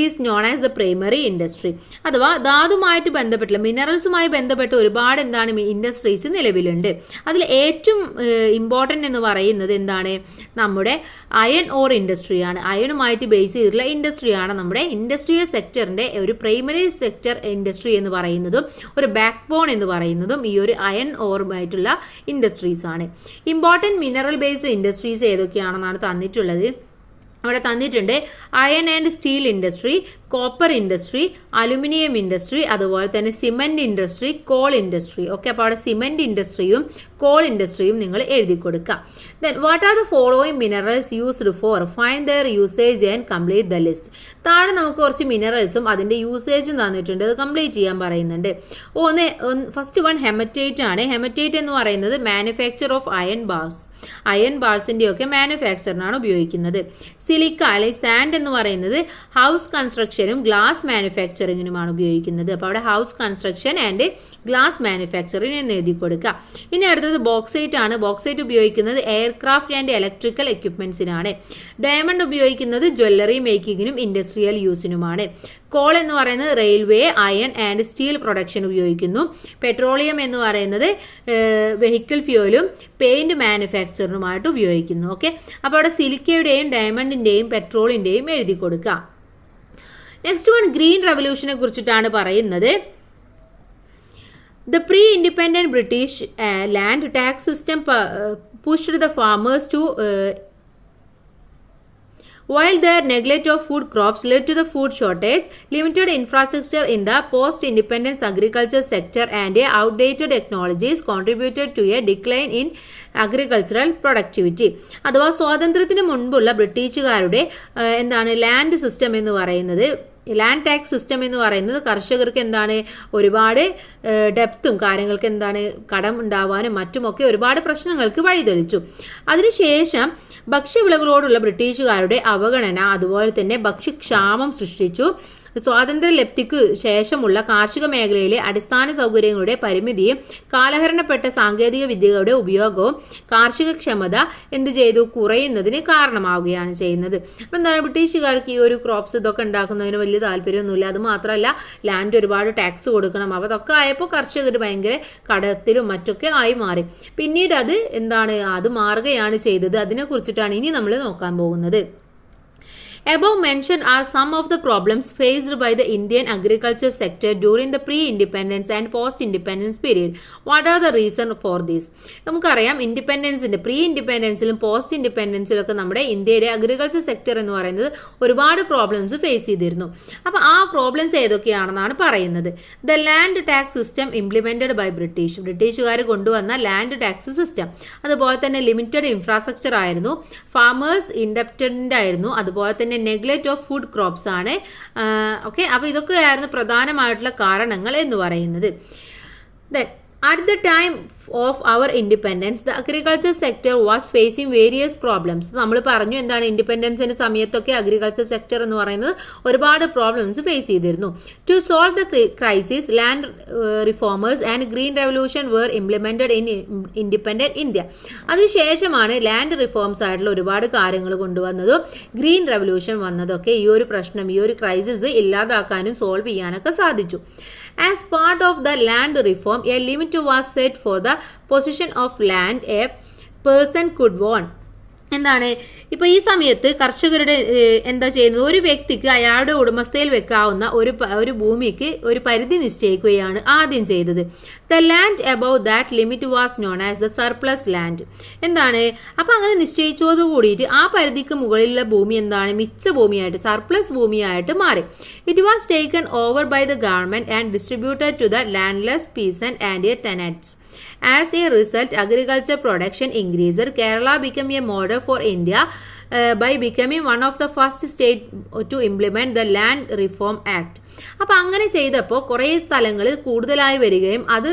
is known as the primary industry. അഥവാ ധാതുമായിട്ട് ബന്ധപ്പെട്ടുള്ള മിനറൽസുമായി ബന്ധപ്പെട്ട് ഒരുപാട് എന്താണ് industries നിലവിലുണ്ട്. അതിൽ ഏറ്റവും important എന്ന് പറയുന്നത് എന്താണ്, നമ്മുടെ അയൺ ഓർ ഇൻഡസ്ട്രിയാണ്. അയണുമായിട്ട് ബേസ് ചെയ്തിട്ടുള്ള ഇൻഡസ്ട്രിയാണ് നമ്മുടെ ഇൻഡസ്ട്രിയൽ സെക്ടറിൻ്റെ ഒരു പ്രൈമറി സെക്ടർ ഇൻഡസ്ട്രി എന്ന് പറയുന്നതും ഒരു ബാക്ക് ബോൺ എന്ന് പറയുന്നതും ഈ ഒരു അയൺ ഓറുമായിട്ടുള്ള ഇൻഡസ്ട്രീസ് ആണ്. ഇമ്പോർട്ടൻറ്റ് മിനറൽ ബേസ്ഡ് ഇൻഡസ്ട്രീസ് ഏതൊക്കെയാണെന്നാണ് തന്നിട്ടുള്ളത്. അവിടെ തന്നിട്ടുണ്ട് iron and steel industry, copper industry, aluminium industry, അതുപോലെ തന്നെ cement industry, call industry. Okay, അപ്പോൾ അവിടെ സിമെന്റ് ഇൻഡസ്ട്രിയും കോൾ ഇൻഡസ്ട്രിയും നിങ്ങൾ എഴുതി കൊടുക്കുക. Then what are the following minerals used for, find their usage and complete the list. താഴെ നമുക്ക് കുറച്ച് മിനറൽസും അതിൻ്റെ യൂസേജും തന്നിട്ടുണ്ട്, അത് കംപ്ലീറ്റ് ചെയ്യാൻ പറയുന്നുണ്ട്. ഫസ്റ്റ് വൺ ഹെമറ്റൈറ്റ് ആണ്. ഹെമറ്റൈറ്റ് എന്ന് പറയുന്നത് manufacture of iron bars, iron ബാർസിൻ്റെ ഒക്കെ മാനുഫാക്ചറിനാണ് ഉപയോഗിക്കുന്നത്. സിലിക്ക അല്ലെങ്കിൽ സാൻഡ് എന്ന് പറയുന്നത് ഹൗസ് കൺസ്ട്രക്ഷനും ഗ്ലാസ് മാനുഫാക്ചറിങ്ങിനുമാണ് ഉപയോഗിക്കുന്നത്. അപ്പോൾ അവിടെ house construction and glass manufacturing എന്ന് എഴുതി കൊടുക്കുക. ഇനി അടുത്തത് ബോക്സൈറ്റ് ആണ്. ബോക്സൈറ്റ് ഉപയോഗിക്കുന്നത് എയർക്രാഫ്റ്റ് ആൻഡ് ഇലക്ട്രിക്കൽ എക്യുപ്മെന്റ്സിനാണ്. ഡയമണ്ട് ഉപയോഗിക്കുന്നത് ജ്വല്ലറി മേക്കിങ്ങിനും ഇൻഡസ്ട്രിയൽ യൂസിനുമാണ്. കോൾ എന്ന് പറയുന്നത് railway, iron and steel production ഉപയോഗിക്കുന്നു. പെട്രോളിയം എന്ന് പറയുന്നത് വെഹിക്കിൾ ഫ്യൂവലും പെയിന്റ് മാനുഫാക്ചറിനുമായിട്ട് ഉപയോഗിക്കുന്നു. ഓക്കെ, അപ്പോൾ അവിടെ സിലിക്കയുടെയും ഡയമണ്ടിൻ്റെയും പെട്രോളിൻ്റെയും എഴുതി കൊടുക്കുക. നെക്സ്റ്റ് വൺ ഗ്രീൻ റവല്യൂഷനെ കുറിച്ചിട്ടാണ് പറയുന്നത്. The pre-independent British land tax system pushed the farmers to while their neglect of food crops led to the food shortage, limited infrastructure in the post-independence agriculture sector and outdated technologies contributed to a decline in agricultural productivity. അഥവാ സ്വാതന്ത്ര്യത്തിന് മുൻപുള്ള ബ്രിട്ടീഷുകാരുടെ എന്താണ് land system എന്ന് പറയുന്നത്, land tax system എന്ന് പറയുന്നത് കർഷകർക്ക് എന്താണ് ഒരുപാട് ഡെപ്തും കാര്യങ്ങൾക്ക് എന്താണ് കടം ഉണ്ടാവാനും മറ്റുമൊക്കെ ഒരുപാട് പ്രശ്നങ്ങൾക്ക് വഴിതെളിച്ചു. അതിനുശേഷം ഭക്ഷ്യവിളകളോടുള്ള ബ്രിട്ടീഷുകാരുടെ അവഗണന അതുപോലെ തന്നെ ഭക്ഷ്യക്ഷാമം സൃഷ്ടിച്ചു. സ്വാതന്ത്ര്യ ലബ്ധിക്ക് ശേഷമുള്ള കാർഷിക മേഖലയിലെ അടിസ്ഥാന സൗകര്യങ്ങളുടെ പരിമിതിയും കാലഹരണപ്പെട്ട സാങ്കേതിക വിദ്യകളുടെ ഉപയോഗവും കാർഷിക ക്ഷമത എന്ത് ചെയ്തു കുറയുന്നതിന് കാരണമാവുകയാണ് ചെയ്യുന്നത്. അപ്പം എന്താണ് ബ്രിട്ടീഷുകാർക്ക് ഈ ഒരു ക്രോപ്സ് ഇതൊക്കെ ഉണ്ടാക്കുന്നതിന് വലിയ താല്പര്യമൊന്നുമില്ല. അത് മാത്രമല്ല ലാൻഡ് ഒരുപാട് ടാക്സ് കൊടുക്കണം. അപ്പോൾ അതൊക്കെ ആയപ്പോൾ കർഷകർ ഭയങ്കര കടത്തിലും മറ്റൊക്കെ ആയി മാറി. പിന്നീട് അത് എന്താണ് അത് മാറുകയാണ് ചെയ്തത്. അതിനെക്കുറിച്ചിട്ടാണ് ഇനി നമ്മൾ നോക്കാൻ പോകുന്നത്. Above mentioned are some of the problems faced by the Indian agriculture sector during the pre-independence and post-independence period. What are the reasons for this? നമുക്കറിയാം ഇൻഡിപെൻഡൻസിന്റെ പ്രീ ഇൻഡിപെൻഡൻസിലും പോസ്റ്റ് ഇൻഡിപെൻഡൻസിലും ഒക്കെ നമ്മുടെ ഇന്ത്യയിലെ അഗ്രികൾച്ചർ സെക്ടർ എന്ന് പറയുന്നത് ഒരുപാട് പ്രോബ്ലംസ് ഫേസ് ചെയ്തിരുന്നു. അപ്പോൾ ആ പ്രോബ്ലംസ് ഏതൊക്കെയാണെന്നാണ് പറയുന്നത്. The land tax system implemented by ബ്രിട്ടീഷുകാർ കൊണ്ടുവന്ന ലാൻഡ് ടാക്സ് സിസ്റ്റം. അതുപോലെ തന്നെ ലിമിറ്റഡ് ഇൻഫ്രാസ്ട്രക്ചർ ആയിരുന്നു. ഫാമേഴ്സ് ഇൻഡെപ്റ്റന്റ് ആയിരുന്നു. അതുപോലെ തന്നെ നെഗ്ലെക്റ്റ് ഓഫ് ഫുഡ് ക്രോപ്സ് ആണ്. ഓക്കെ, അപ്പോൾ ഇതൊക്കെയായിരുന്നു പ്രധാനമായിട്ടുള്ള കാരണങ്ങൾ എന്ന് പറയുന്നത്. Then at the time of our independence, the agriculture sector was facing various problems. നമ്മൾ പറഞ്ഞു എന്താണ് ഇൻഡിപെൻഡൻസിന്റെ സമയത്തൊക്കെ അഗ്രികൾച്ചർ സെക്ടർ എന്ന് പറയുന്നത് ഒരുപാട് പ്രോബ്ലംസ് ഫേസ് ചെയ്തിരുന്നു. To solve the crisis land reformers and green revolution were implemented in independent India. അതിനുശേഷമാണ് land reforms ആയിട്ടുള്ള ഒരുപാട് കാര്യങ്ങൾ കൊണ്ടുവന്നതും ഗ്രീൻ റെവല്യൂഷൻ വന്നതൊക്കെ ഈ ഒരു പ്രശ്നം ഈ ഒരു ക്രൈസിസ് ഇല്ലാതാക്കാനും സോൾവ് ചെയ്യാനൊക്കെ സാധിച്ചു. As part of the land reform, a limit was set for the possession of land a person could own. എന്താണ് ഇപ്പോൾ ഈ സമയത്ത് കർഷകരുടെ എന്താ ചെയ്യുന്നത്, ഒരു വ്യക്തിക്ക് അയാളുടെ ഉടമസ്ഥയിൽ വെക്കാവുന്ന ഒരു ഭൂമിക്ക് ഒരു പരിധി നിശ്ചയിക്കുകയാണ് ആദ്യം ചെയ്തത്. The land above that limit was known as the surplus land. എന്താണ് അപ്പോൾ അങ്ങനെ നിശ്ചയിച്ചതോടു കൂടിയിട്ട് ആ പരിധിക്ക് മുകളിലുള്ള ഭൂമി എന്താണ് മിച്ച ഭൂമിയായിട്ട് സർപ്ലസ് ഭൂമിയായിട്ട് മാറി. It was taken over by the government and distributed to the landless peasant and tenants. As a result, agriculture production increased. Kerala became a model for India by becoming one of the first state to implement the Land Reform Act. അപ്പോൾ അങ്ങനെ ചെയ്തപ്പോൾ കുറേ സ്ഥലങ്ങൾ കൂടുതലായി വരികയും അത്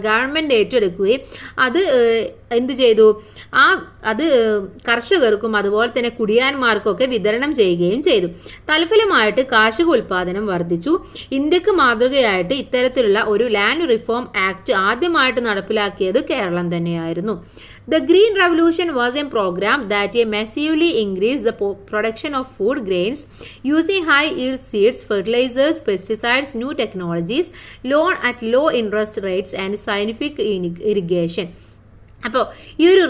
government ഏറ്റെടുക്കുകയും അത് എന്ത് ചെയ്തു, അത് കർഷകർക്കും അതുപോലെ തന്നെ കുടിയാന്മാർക്കൊക്കെ വിതരണം ചെയ്യുകയും ചെയ്തു. തൽഫലമായിട്ട് കാർഷിക ഉൽപാദനം വർദ്ധിച്ചു. ഇന്ത്യക്ക് മാതൃകയായിട്ട് ഇത്തരത്തിലുള്ള ഒരു ലാൻഡ് റിഫോം ആക്ട് ആദ്യമായിട്ട് നടപ്പിലാക്കിയത് കേരളം തന്നെയായിരുന്നു. The Green Revolution was a program that massively increased the production of food grains using high-yield seeds, fertilizers, pesticides, new technologies, loan at low interest rates and scientific irrigation. അപ്പോൾ ഈ ഒരു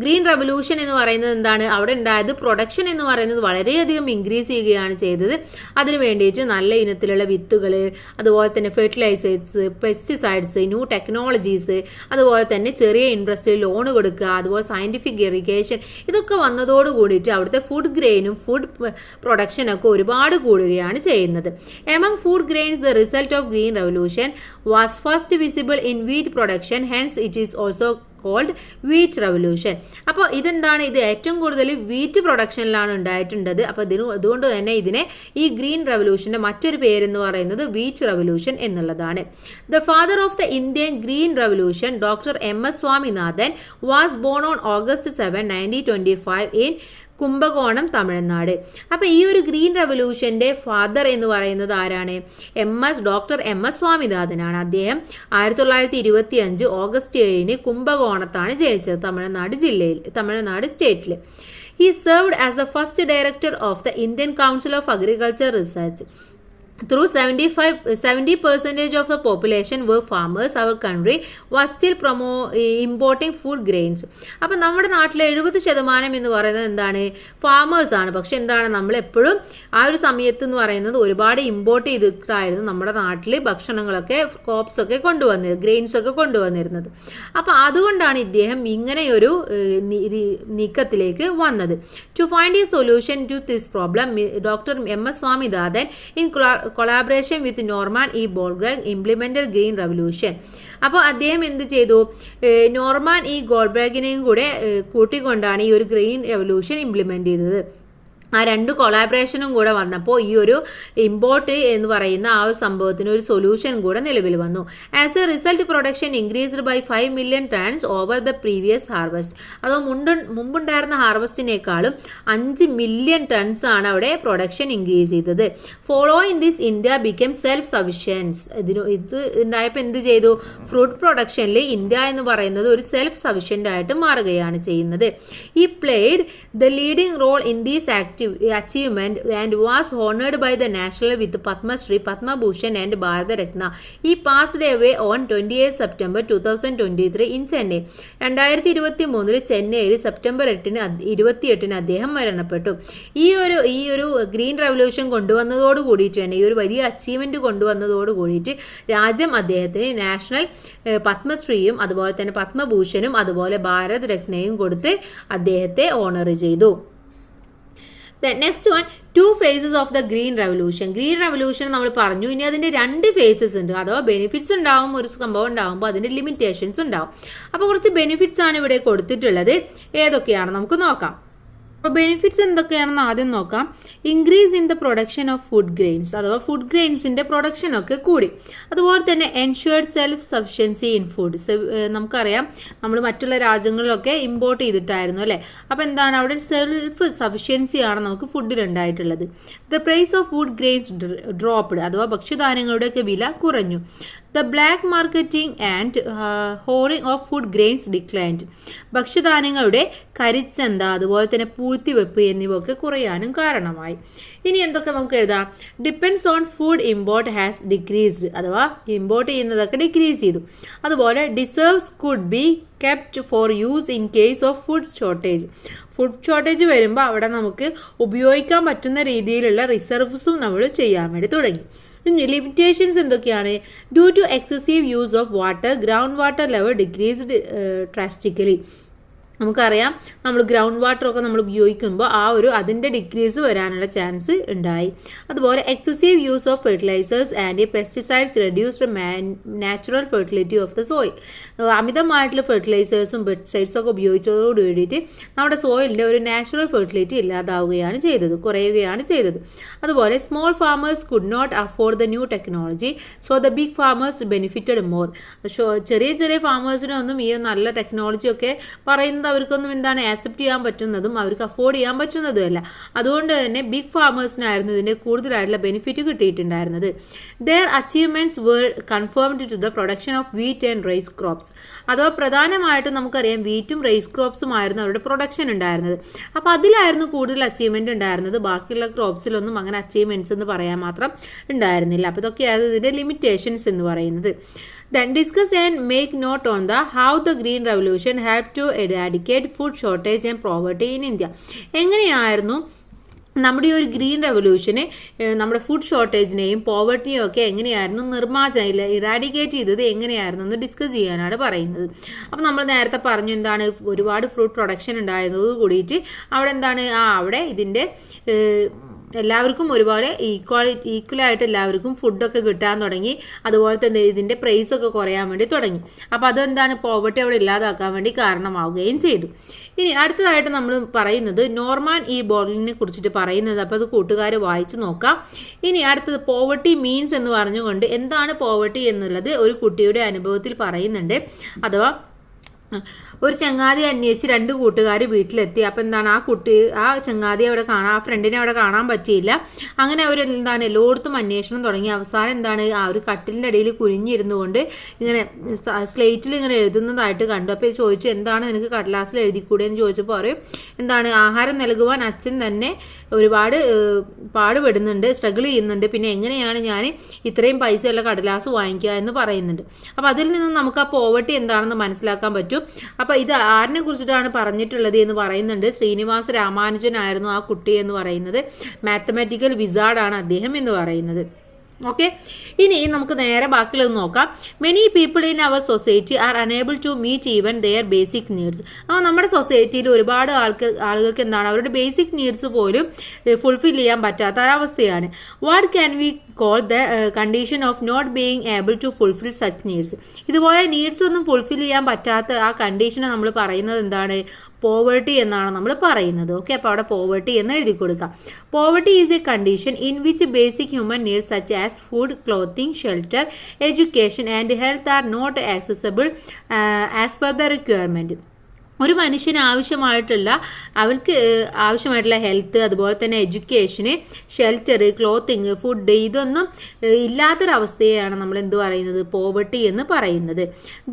green revolution എന്ന് പറയുന്നത് എന്താണ്, അവിടെ ഉണ്ടായത് production എന്ന് പറയുന്നത് വളരെയധികം ഇൻക്രീസ് ചെയ്യുകയാണ് ചെയ്തത്. അതിന് വേണ്ടിയിട്ട് നല്ല ഇനത്തിലുള്ള വിത്തുകൾ, അതുപോലെ തന്നെ ഫെർട്ടിലൈസേഴ്സ്, പെസ്റ്റിസൈഡ്സ്, ന്യൂ ടെക്നോളജീസ്, അതുപോലെ തന്നെ ചെറിയ ഇൻട്രസ്റ്റിൽ ലോൺ കൊടുക്കുക, അതുപോലെ സയൻറ്റിഫിക് ഇറിഗേഷൻ, ഇതൊക്കെ വന്നതോട് കൂടിയിട്ട് അവിടുത്തെ ഫുഡ് ഗ്രെയിനും ഫുഡ് പ്രൊഡക്ഷനൊക്കെ ഒരുപാട് കൂടുകയാണ് ചെയ്യുന്നത്. Among food grains the result of green revolution was first visible in wheat production, hence it is also called wheat revolution. അപ്പോൾ ഇതെന്താണ്, ഇത് ഏറ്റവും കൂടുതൽ വീറ്റ് പ്രൊഡക്ഷനിലാണ് ഉണ്ടായിട്ടുള്ളത്. അപ്പോൾ അതുകൊണ്ട് തന്നെ ഇതിനെ ഈ ഗ്രീൻ റെവല്യൂഷന്റെ മറ്റൊരു പേരെന്ന് പറയുന്നത് വീറ്റ് റെവല്യൂഷൻ എന്നുള്ളതാണ്. The father of the Indian green revolution doctor MS Swaminathan was born on August 7, 1925 in Kumbakonam, Tamil Nadu. അപ്പോൾ ഈ ഒരു ഗ്രീൻ റെവല്യൂഷന്റെ ഫാദർ എന്ന് പറയുന്നത് ആരാണ്? Doctor MS സ്വാമിനാഥനാണ്. അദ്ദേഹം 1925 August 7 കുംഭകോണത്താണ് ജനിച്ചത്, തമിഴ്നാട് സ്റ്റേറ്റിൽ. He served as the first director of the Indian Council of Agriculture Research. Through 70% of the population were farmers, our country was still importing food grains. അപ്പം നമ്മുടെ നാട്ടിലെ 70% എന്ന് പറയുന്നത് എന്താണ്, ഫാമേഴ്സ് ആണ്. പക്ഷെ എന്താണ്, നമ്മളെപ്പോഴും ആ ഒരു സമയത്ത് എന്ന് പറയുന്നത് ഒരുപാട് ഇമ്പോർട്ട് ചെയ്തിട്ടായിരുന്നു നമ്മുടെ നാട്ടിൽ ഭക്ഷണങ്ങളൊക്കെ, ക്രോപ്സ് ഒക്കെ ഗ്രെയിൻസ് ഒക്കെ കൊണ്ടുവന്നിരുന്നത്. അപ്പം അതുകൊണ്ടാണ് ഇദ്ദേഹം ഇങ്ങനെയൊരു നീക്കത്തിലേക്ക് വന്നത്. To find a solution to this problem, doctor MS Swaminathan in collaboration with Norman E Borlaug implemented green revolution. അപ്പോൾ അദ്ദേഹം എന്ത് ചെയ്തു, നോർമാൻ ഇ ഗോൾബ്രാഗിനെയും കൂടെ കൂട്ടിക്കൊണ്ടാണ് ഈ ഒരു ഗ്രീൻ റെവല്യൂഷൻ ഇംപ്ലിമെന്റ് ചെയ്തത്. ആ രണ്ട് കൊളാബറേഷനും കൂടെ വന്നപ്പോൾ ഈ ഒരു ഇമ്പോർട്ട് എന്ന് പറയുന്ന ആ ഒരു സംഭവത്തിന് ഒരു സൊല്യൂഷൻ കൂടെ നിലവിൽ വന്നു. As a result production increased by 5 million tons over the previous harvest. അതോ മുമ്പുണ്ടായിരുന്ന ഹാർവസ്റ്റിനേക്കാളും 5 million tons ആണ് അവിടെ പ്രൊഡക്ഷൻ ഇൻക്രീസ് ചെയ്തത്. Following this India become self sufficiency. ഇത് ഉണ്ടായപ്പോൾ എന്ത് ചെയ്തു, ഫ്രൂട്ട് പ്രൊഡക്ഷനിൽ ഇന്ത്യ എന്ന് പറയുന്നത് ഒരു സെൽഫ് സഫിഷ്യൻ്റ് ആയിട്ട് മാറുകയാണ് ചെയ്യുന്നത്. He played the leading role in these achievement and was honored by the national with Padma Shri, Padma Bhushan and Bharat Ratna. He passed away on 28 September 2023 in Chennai. 2023 ചെന്നൈയിൽ September 28 അദ്ദേഹം മരണപ്പെട്ടു. ഈ ഒരു green revolution കൊണ്ടുവന്നതോട് കൂടിയിട്ട് തന്നെ, ഈ ഒരു വലിയ അച്ചീവ്മെന്റ് കൊണ്ടുവന്നതോട് കൂടിയിട്ട് രാജ്യം അദ്ദേഹത്തിന് നാഷണൽ പത്മശ്രീയും അതുപോലെ തന്നെ പത്മഭൂഷണും അതുപോലെ ഭാരത് രത്നയും കൊടുത്ത് അദ്ദേഹത്തെ ഓണർ ചെയ്തു. The next one, 2 phases of the green revolution. Green revolution നമ്മൾ പറഞ്ഞു. ഇനി അതിൻ്റെ 2 phases ഉണ്ട്. അഥവാ ബെനിഫിറ്റ്സ് ഉണ്ടാവും, ഒരു സംഭവം ഉണ്ടാകുമ്പോൾ അതിൻ്റെ ലിമിറ്റേഷൻസ് ഉണ്ടാവും. അപ്പോൾ കുറച്ച് ബെനിഫിറ്റ്സ് ആണ് ഇവിടെ കൊടുത്തിട്ടുള്ളത്. ഏതൊക്കെയാണ് നമുക്ക് നോക്കാം. അപ്പോൾ ബെനിഫിറ്റ്സ് എന്തൊക്കെയാണെന്ന് ആദ്യം നോക്കാം. Increase in the production of food grains, അഥവാ ഫുഡ് ഗ്രെയിൻസിൻ്റെ പ്രൊഡക്ഷനൊക്കെ കൂടി. അതുപോലെ തന്നെ ensured self sufficiency in food. നമുക്കറിയാം, നമ്മൾ മറ്റുള്ള രാജ്യങ്ങളിലൊക്കെ ഇമ്പോർട്ട് ചെയ്തിട്ടായിരുന്നു അല്ലേ. അപ്പോൾ എന്താണ്, അവിടെ സെൽഫ് സഫിഷ്യൻസിയാണ് നമുക്ക് ഫുഡിലുണ്ടായിട്ടുള്ളത്. The price of food grains dropped, അഥവാ ഭക്ഷ്യധാന്യങ്ങളുടെയൊക്കെ വില കുറഞ്ഞു. The black marketing and hoarding of food grains declined. ഭക്ഷ്യധാന്യങ്ങളുടെ കരിച്ചന്ത അതുപോലെ തന്നെ പൂഴ്ത്തിവെപ്പ് എന്നിവയൊക്കെ കുറയാനും കാരണമായി. ഇനി എന്തൊക്കെ നമുക്ക് എഴുതാം. Depends on food import has decreased, അഥവാ ഇമ്പോർട്ട് ചെയ്യുന്നതൊക്കെ ഡിക്രീസ് ചെയ്തു. അതുപോലെ deserves could be kept four use in case of food shortage. Food shortage വരുമ്പോൾ അവിടെ നമുക്ക് ഉപയോഗിക്കാൻ പറ്റുന്ന രീതിയിലുള്ള റിസർവ്സും നമ്മൾ ചെയ്യാൻ വേണ്ടി തുടങ്ങി. ലിമിറ്റേഷൻസ് എന്തൊക്കെയാണ്? Due to excessive use of water, ground water level decreased drastically. നമുക്കറിയാം നമ്മൾ ഗ്രൗണ്ട് വാട്ടറൊക്കെ നമ്മൾ ഉപയോഗിക്കുമ്പോൾ അതിൻ്റെ ഡിക്രീസ് വരാനുള്ള ചാൻസ് ഉണ്ടായി. അതുപോലെ excessive use of fertilisers and pesticides reduced natural fertility of the soil. അമിതമായിട്ടുള്ള ഫെർട്ടിലൈസേഴ്സും പെസ്റ്റിസൈഡ്സും ഒക്കെ ഉപയോഗിച്ചതോട് കൂടിയിട്ട് നമ്മുടെ സോയിലിൻ്റെ ഒരു നാച്ചുറൽ ഫെർട്ടിലിറ്റി ഇല്ലാതാവുകയാണ് ചെയ്തത്, കുറയുകയാണ് ചെയ്തത്. അതുപോലെ small farmers could not afford the new technology, so the big farmers benefited more. ചെറിയ ചെറിയ ഫാമേഴ്സിനൊന്നും ഈ നല്ല ടെക്നോളജിയൊക്കെ പറയുന്നത് അവർക്കൊന്നും എന്താണ് ആക്സെപ്റ്റ് ചെയ്യാൻ പറ്റുന്നതും അവർക്ക് അഫോർഡ് ചെയ്യാൻ പറ്റുന്നതുമല്ല. അതുകൊണ്ട് തന്നെ ബിഗ് ഫാമേഴ്സിനായിരുന്നു ഇതിൻ്റെ കൂടുതലായിട്ടുള്ള ബെനിഫിറ്റ് കിട്ടിയിട്ടുണ്ടായിരുന്നത്. Their achievements were confirmed to the production of wheat and rice crops. അഥവാ പ്രധാനമായിട്ടും നമുക്കറിയാം വീറ്റും റൈസ് ക്രോപ്സും ആയിരുന്നു അവരുടെ പ്രൊഡക്ഷൻ ഉണ്ടായിരുന്നത്. അപ്പോൾ അതിലായിരുന്നു കൂടുതൽ അച്ചീവ്മെന്റ് ഉണ്ടായിരുന്നത്. ബാക്കിയുള്ള ക്രോപ്സിലൊന്നും അങ്ങനെ അച്ചീവ്മെന്റ്സ് എന്ന് പറയാൻ മാത്രം ഉണ്ടായിരുന്നില്ല. അപ്പോൾ ഇതൊക്കെയായിരുന്നു ഇതിൻ്റെ ലിമിറ്റേഷൻസ് എന്ന് പറയുന്നത്. Then discuss and make note on how the Green Revolution helped to eradicate food shortage and poverty in India. എങ്ങനെയായിരുന്നു നമ്മുടെ ഈ ഒരു ഗ്രീൻ റെവല്യൂഷന് നമ്മുടെ ഫുഡ് ഷോർട്ടേജിനെയും പോവർട്ടിയും ഒക്കെ എങ്ങനെയായിരുന്നു ഇറാഡിക്കേറ്റ് ചെയ്തത് എങ്ങനെയായിരുന്നു എന്ന് ഡിസ്കസ് ചെയ്യാനാണ് പറയുന്നത്. അപ്പോൾ നമ്മൾ നേരത്തെ പറഞ്ഞു എന്താണ് ഒരുപാട് ഫ്രൂട്ട് പ്രൊഡക്ഷൻ ഉണ്ടായിരുന്നത് കൂടിയിട്ട് അവിടെ എന്താണ് അവിടെ ഇതിൻ്റെ എല്ലാവർക്കും ഒരുപോലെ ഈക്വലായിട്ട് എല്ലാവർക്കും ഫുഡൊക്കെ കിട്ടാൻ തുടങ്ങി. അതുപോലെ തന്നെ ഇതിൻ്റെ പ്രൈസൊക്കെ കുറയാൻ വേണ്ടി തുടങ്ങി. അപ്പോൾ അതെന്താണ് പോവർട്ടി അവിടെ ഇല്ലാതാക്കാൻ വേണ്ടി കാരണമാവുകയും ചെയ്തു. ഇനി അടുത്തതായിട്ട് നമ്മൾ പറയുന്നത് നോർമാൻ ഇ ബോർഡലിനെ കുറിച്ചിട്ട് പറയുന്നത്. അപ്പോൾ അത് കൂട്ടുകാർ വായിച്ച് നോക്കാം. ഇനി അടുത്തത് പോവർട്ടി മീൻസ് എന്ന് പറഞ്ഞുകൊണ്ട് എന്താണ് പോവർട്ടി എന്നുള്ളത് ഒരു കുട്ടിയുടെ അനുഭവത്തിൽ പറയുന്നുണ്ട്. അഥവാ ഒരു ചങ്ങാതി അന്വേഷിച്ച് 2 കൂട്ടുകാർ വീട്ടിലെത്തി. അപ്പോൾ എന്താണ് ആ ചങ്ങാതി അവിടെ ആ ഫ്രണ്ടിനെ അവിടെ കാണാൻ പറ്റിയില്ല. അങ്ങനെ അവർ എന്താണ് എല്ലായിടത്തും അന്വേഷണം തുടങ്ങി. അവസാനം എന്താണ് ഒരു കട്ടിലിൻ്റെ ഇടയിൽ കുനിഞ്ഞിരുന്നു കൊണ്ട് ഇങ്ങനെ സ്ലേറ്റിൽ ഇങ്ങനെ എഴുതുന്നതായിട്ട് കണ്ടു. അപ്പോൾ ചോദിച്ചു എന്താണ് നിനക്ക് കടലാസിൽ എഴുതിക്കൂടെ എന്ന് ചോദിച്ചപ്പോൾ പറയും എന്താണ് ആഹാരം നൽകുവാൻ അച്ഛൻ തന്നെ ഒരുപാട് പാടുപെടുന്നുണ്ട്, സ്ട്രഗിൾ ചെയ്യുന്നുണ്ട്, പിന്നെ എങ്ങനെയാണ് ഞാൻ ഇത്രയും പൈസയുള്ള കടലാസ് വാങ്ങിക്കുക എന്ന് പറയുന്നുണ്ട്. അപ്പോൾ അതിൽ നിന്ന് നമുക്ക് ആ പോവർട്ടി എന്താണെന്ന് മനസ്സിലാക്കാൻ പറ്റും. അപ്പോൾ ഇത് ആരിനെ കുറിച്ചിട്ടാണ് പറഞ്ഞിട്ടുള്ളത് എന്ന് പറയുന്നുണ്ട്. ശ്രീനിവാസ രാമാനുജനായിരുന്നു ആ കുട്ടി എന്ന് പറയുന്നത്. മാത്തമാറ്റിക്കൽ വിസാർഡാണ് അദ്ദേഹം എന്ന് പറയുന്നത്. ഓക്കെ, ഇനി നമുക്ക് നേരെ ബാക്കിയുള്ളത് നോക്കാം. Many people in our society are unable to meet even their basic needs. നമ്മുടെ സൊസൈറ്റിയിൽ ഒരുപാട് ആളുകൾക്ക് എന്താണ് അവരുടെ ബേസിക് നീഡ്സ് പോലും ഫുൾഫിൽ ചെയ്യാൻ പറ്റാത്ത ഒരവസ്ഥയാണ്. What can we call the condition of not being able to fulfil such needs. ഇതുപോലെ നീഡ്സ് ഒന്നും ഫുൾഫിൽ ചെയ്യാൻ പറ്റാത്ത ആ കണ്ടീഷനെ നമ്മൾ പറയുന്നത് എന്താണ് പോവർട്ടി എന്നാണ് നമ്മൾ പറയുന്നത്. ഓക്കെ, അപ്പോൾ അവിടെ പോവർട്ടി എന്ന് എഴുതി കൊടുക്കാം. Poverty is a condition in which basic human needs such as food, clothing, shelter, education and health are not accessible as per the requirement. ഒരു മനുഷ്യന് അവർക്ക് ആവശ്യമായിട്ടുള്ള ഹെൽത്ത്, അതുപോലെ തന്നെ എഡ്യൂക്കേഷന്, ഷെൽട്ടർ, ക്ലോത്തിങ്, ഫുഡ് ഇതൊന്നും ഇല്ലാത്തൊരവസ്ഥയെയാണ് നമ്മൾ എന്ത് പറയുന്നത് പോവർട്ടി എന്ന് പറയുന്നത്.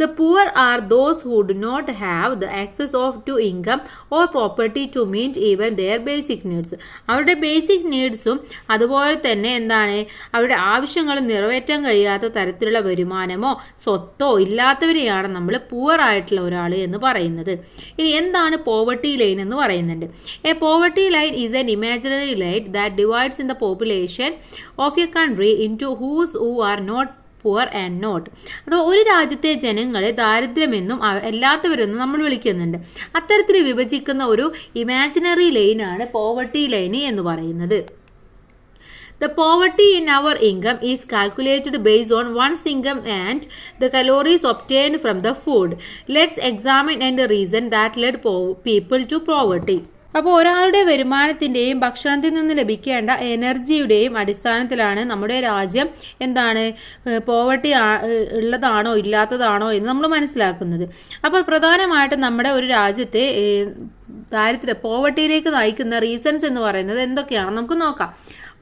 The poor are those who do not have the access of to income or property to meet even their basic needs. അവരുടെ ബേസിക് നീഡ്സും അതുപോലെ തന്നെ എന്താണ് അവരുടെ ആവശ്യങ്ങൾ നിറവേറ്റാൻ കഴിയാത്ത തരത്തിലുള്ള വരുമാനമോ സ്വത്തോ ഇല്ലാത്തവരെയാണ് നമ്മൾ പുവർ ആയിട്ടുള്ള ഒരാൾ എന്ന് പറയുന്നത്. ഇനി എന്താണ് പോവർട്ടി ലൈൻ എന്ന് പറയുന്നുണ്ട്. A poverty line is an imaginary line that divides in the population of a country into who are not poor and not. അഥവാ ഒരു രാജ്യത്തെ ജനങ്ങളെ ദാരിദ്ര്യമെന്നും അല്ലാത്തവരെന്നും നമ്മൾ വിളിക്കുന്നുണ്ട്. അത്തരത്തിൽ വിഭജിക്കുന്ന ഒരു ഇമാജിനറി ലൈനാണ് പോവർട്ടി ലൈൻ എന്ന് പറയുന്നത്. The poverty in our income is calculated based on one's income and the calories obtained from the food. Let's examine and reason that led people to poverty. അപ്പോൾ ഒരാളുടെ വരുമാനത്തിൻ്റെയും ഭക്ഷണത്തിൽ നിന്ന് ലഭിക്കേണ്ട എനർജിയുടെയും അടിസ്ഥാനത്തിലാണ് നമ്മുടെ രാജ്യം എന്താണ് പോവർട്ടി ഉള്ളതാണോ ഇല്ലാത്തതാണോ എന്ന് നമ്മൾ മനസ്സിലാക്കുന്നത്. അപ്പോൾ പ്രധാനമായിട്ടും നമ്മുടെ ഒരു രാജ്യത്തെ പോവർട്ടിയിലേക്ക് നയിക്കുന്ന റീസൺസ് എന്ന് പറയുന്നത് എന്തൊക്കെയാണ് നമുക്ക് നോക്കാം.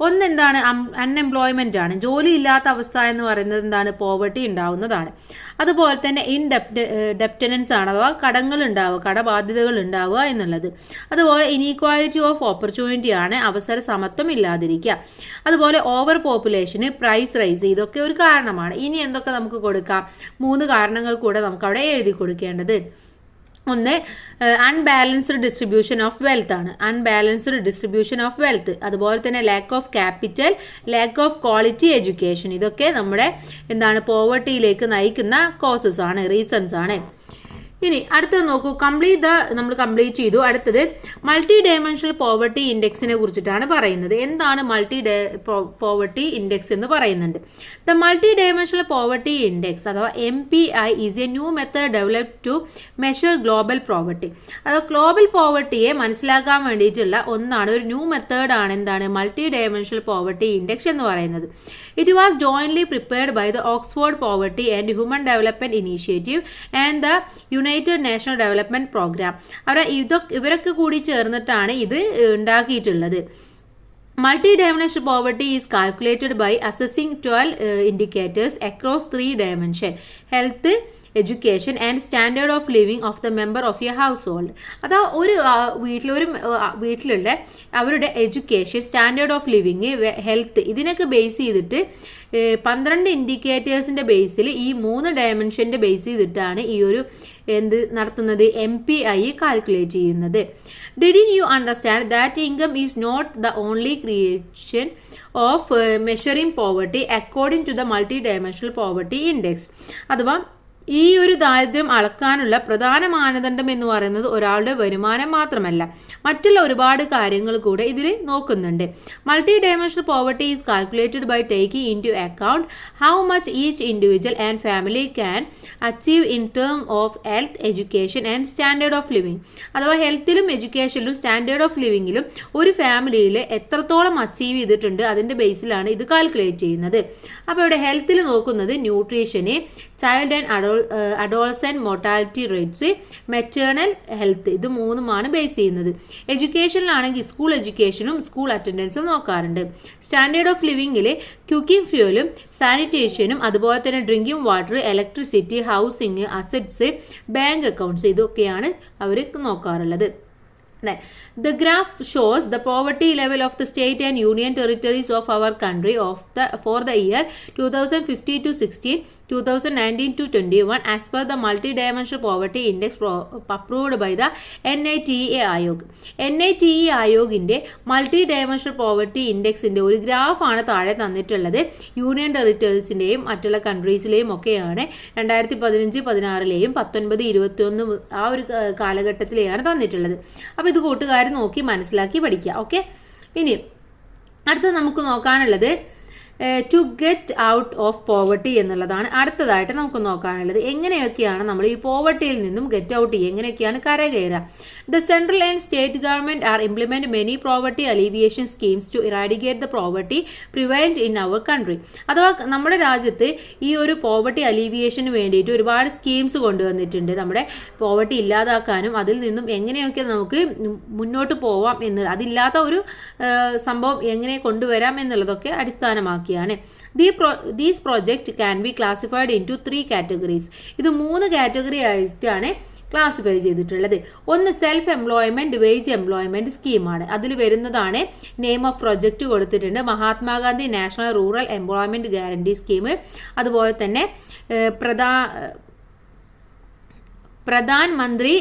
ഒന്നെന്താണ് അൺഎംപ്ലോയ്മെൻ്റ് ആണ്. ജോലി ഇല്ലാത്ത അവസ്ഥ എന്ന് പറയുന്നത് എന്താണ് പോവർട്ടി ഉണ്ടാവുന്നതാണ്. അതുപോലെ തന്നെ ഡെപ്റ്റനൻസ് ആണ്, അഥവാ കടങ്ങൾ ഉണ്ടാവുക, കടബാധ്യതകൾ ഉണ്ടാവുക എന്നുള്ളത്. അതുപോലെ ഇനീക്വാലിറ്റി ഓഫ് ഓപ്പർച്യൂണിറ്റി ആണ്, അവസര സമത്വം ഇല്ലാതിരിക്കുക. അതുപോലെ ഓവർ പോപ്പുലേഷന്, പ്രൈസ് റൈസ്, ഇതൊക്കെ ഒരു കാരണമാണ്. ഇനി എന്തൊക്കെ നമുക്ക് കൊടുക്കാം? 3 കാരണങ്ങൾ കൂടെ നമുക്ക് അവിടെ എഴുതി കൊടുക്കേണ്ടത്. ഒന്ന് അൺബാലൻസ്ഡ് ഡിസ്ട്രിബ്യൂഷൻ ഓഫ് വെൽത്ത് ആണ്. അൺബാലൻസ്ഡ് ഡിസ്ട്രിബ്യൂഷൻ ഓഫ് വെൽത്ത്, അതുപോലെ തന്നെ lack of capital, lack of quality education, ഇതൊക്കെ നമ്മുടെ എന്താണ് പോവർട്ടിയിലേക്ക് നയിക്കുന്ന കോസസ് ആണ്, റീസൺസ് ആണ്. ഇനി അടുത്തത് നോക്കൂ, നമ്മൾ കംപ്ലീറ്റ് ചെയ്തു. അടുത്തത് മൾട്ടി ഡയമെൻഷണൽ പോവർട്ടി ഇൻഡെക്സിനെ കുറിച്ചിട്ടാണ് പറയുന്നത്. എന്താണ് മൾട്ടി പോവർട്ടി ഇൻഡെക്സ് എന്ന് പറയുന്നുണ്ട്. The multi dimensional poverty index അഥവാ MPI is a new method developed to measure global poverty. അഥവാ ഗ്ലോബൽ പോവർട്ടിയെ മനസ്സിലാക്കാൻ വേണ്ടിയിട്ടുള്ള ഒന്നാണ്, ഒരു ന്യൂ മെത്തേഡാണ് എന്താണ് മൾട്ടി ഡയമെൻഷണൽ പോവർട്ടി ഇൻഡെക്സ് എന്ന് പറയുന്നത്. It was jointly prepared by the Oxford poverty and human development initiative and the united national development programme. ഇവരൊക്കെ കൂടി ചേർന്നിട്ടാണ് ഇത് ഉണ്ടാക്കിയിട്ടുള്ളത്. Multi-dimensional poverty is calculated by assessing 12 indicators across 3 dimensions: health, education and standard of living of the member of a household. അതാ ഒരു വീട്ടിലുള്ള അവരുടെ education, standard of living, health, ഇതിനൊക്കെ ബേസ് ചെയ്തിട്ട് 12 ഇൻഡിക്കേറ്റേഴ്സിന്റെ ബേസിൽ ഈ 3 ഡയമെൻഷന്റെ ബേസ് ചെയ്തിട്ടാണ് ഈ ഒരു നടത്തുന്നത് MPI കാൽക്കുലേറ്റ് ചെയ്യുന്നത്. Didn't you understand that income is not the only creation of measuring poverty according to the multi-dimensional poverty index? അഥവാ ഈ ഒരു ദാരിദ്ര്യം അളക്കാനുള്ള പ്രധാന മാനദണ്ഡം എന്ന് പറയുന്നത് ഒരാളുടെ വരുമാനം മാത്രമല്ല, മറ്റുള്ള ഒരുപാട് കാര്യങ്ങൾ കൂടെ ഇതിൽ നോക്കുന്നുണ്ട്. Multi dimensional poverty is calculated by taking into account how much each individual and family can achieve in term of health, education and standard of living. അഥവാ ഹെൽത്തിലും എഡ്യൂക്കേഷനിലും സ്റ്റാൻഡേർഡ് ഓഫ് ലിവിങ്ങിലും ഒരു ഫാമിലിയിൽ എത്രത്തോളം അച്ചീവ് ചെയ്തിട്ടുണ്ട് അതിന്റെ ബേസിലാണ് ഇത് കാൽക്കുലേറ്റ് ചെയ്യുന്നത്. അപ്പോൾ ഇവിടെ ഹെൽത്തിൽ നോക്കുന്നത് nutrition, child and adolescent mortality rates, maternal health, ഇത് 3 ബേസ് ചെയ്യുന്നത്. എഡ്യൂക്കേഷനിലാണെങ്കിൽ സ്കൂൾ എഡ്യൂക്കേഷനും സ്കൂൾ അറ്റൻഡൻസും നോക്കാറുണ്ട്. സ്റ്റാൻഡേർഡ് ഓഫ് ലിവിംഗിൽ കുക്കിംഗ് ഫ്യൂലും സാനിറ്റേഷനും അതുപോലെ തന്നെ drinking water, electricity, housing, assets, bank accounts, ഇതൊക്കെയാണ് അവർ നോക്കാറുള്ളത്. The graph shows the poverty level of the state and union territories of our country for the year 2015 to 16, 2019 to 21 as per the multi-dimensional poverty index approved by the NITE Ayog. NITE ആയോഗിന്റെ multi dimensional poverty ഇൻഡെക്സിന്റെ ഒരു ഗ്രാഫാണ് താഴെ തന്നിട്ടുള്ളത്. Union ടെറിട്ടറീസിന്റെയും മറ്റുള്ള കൺട്രീസിലെയും ഒക്കെയാണ് 2015, 16 19, 21 ആ ഒരു കാലഘട്ടത്തിലെയാണ് തന്നിട്ടുള്ളത്. അപ്പോൾ ഇത് കൂട്ടുകാർ നോക്കി മനസ്സിലാക്കി പഠിക്കുക. ഓക്കെ, ഇനി അടുത്ത നമുക്ക് നോക്കാനുള്ളത് to get out of poverty എന്നുള്ളതാണ്. അടുത്തതായിട്ട് നമുക്ക് നോക്കാനുള്ളത് എങ്ങനെയൊക്കെയാണ് നമ്മൾ ഈ പോവർട്ടിയിൽ നിന്നും ഗെറ്റ് ഔട്ട് ചെയ്യുക, എങ്ങനെയൊക്കെയാണ് കരകയറുക. The central and state government are implement many poverty alleviation schemes to eradicate the poverty prevalent in our country. അഥവാ നമ്മുടെ രാജ്യത്ത് ഈ ഒരു പോവർട്ടി അലീവിയേഷന് വേണ്ടിയിട്ട് ഒരുപാട് സ്കീംസ് കൊണ്ടുവന്നിട്ടുണ്ട്. നമ്മുടെ പോവർട്ടി ഇല്ലാതാക്കാനും അതിൽ നിന്നും എങ്ങനെയൊക്കെ നമുക്ക് മുന്നോട്ട് പോവാം എന്ന്, അതില്ലാത്ത ഒരു സംഭവം എങ്ങനെ കൊണ്ടുവരാം എന്നുള്ളതൊക്കെ അടിസ്ഥാനമാക്കിയാണ്. These projects can be classified into 3 categories. ഇത് 3 കാറ്റഗറി ആയിട്ടാണ് ക്ലാസിഫൈ ചെയ്തിട്ടുള്ളത്. ഒന്ന് സെൽഫ് എംപ്ലോയ്മെന്റ് വേജ് എംപ്ലോയ്മെന്റ് സ്കീമാണ്. അതിൽ വരുന്നതാണ് നെയിം ഓഫ് പ്രൊജക്ട് കൊടുത്തിട്ടുണ്ട്, Mahatma Gandhi national rural employment guarantee scheme, അതുപോലെ തന്നെ പ്രധാൻ മന്ത്രി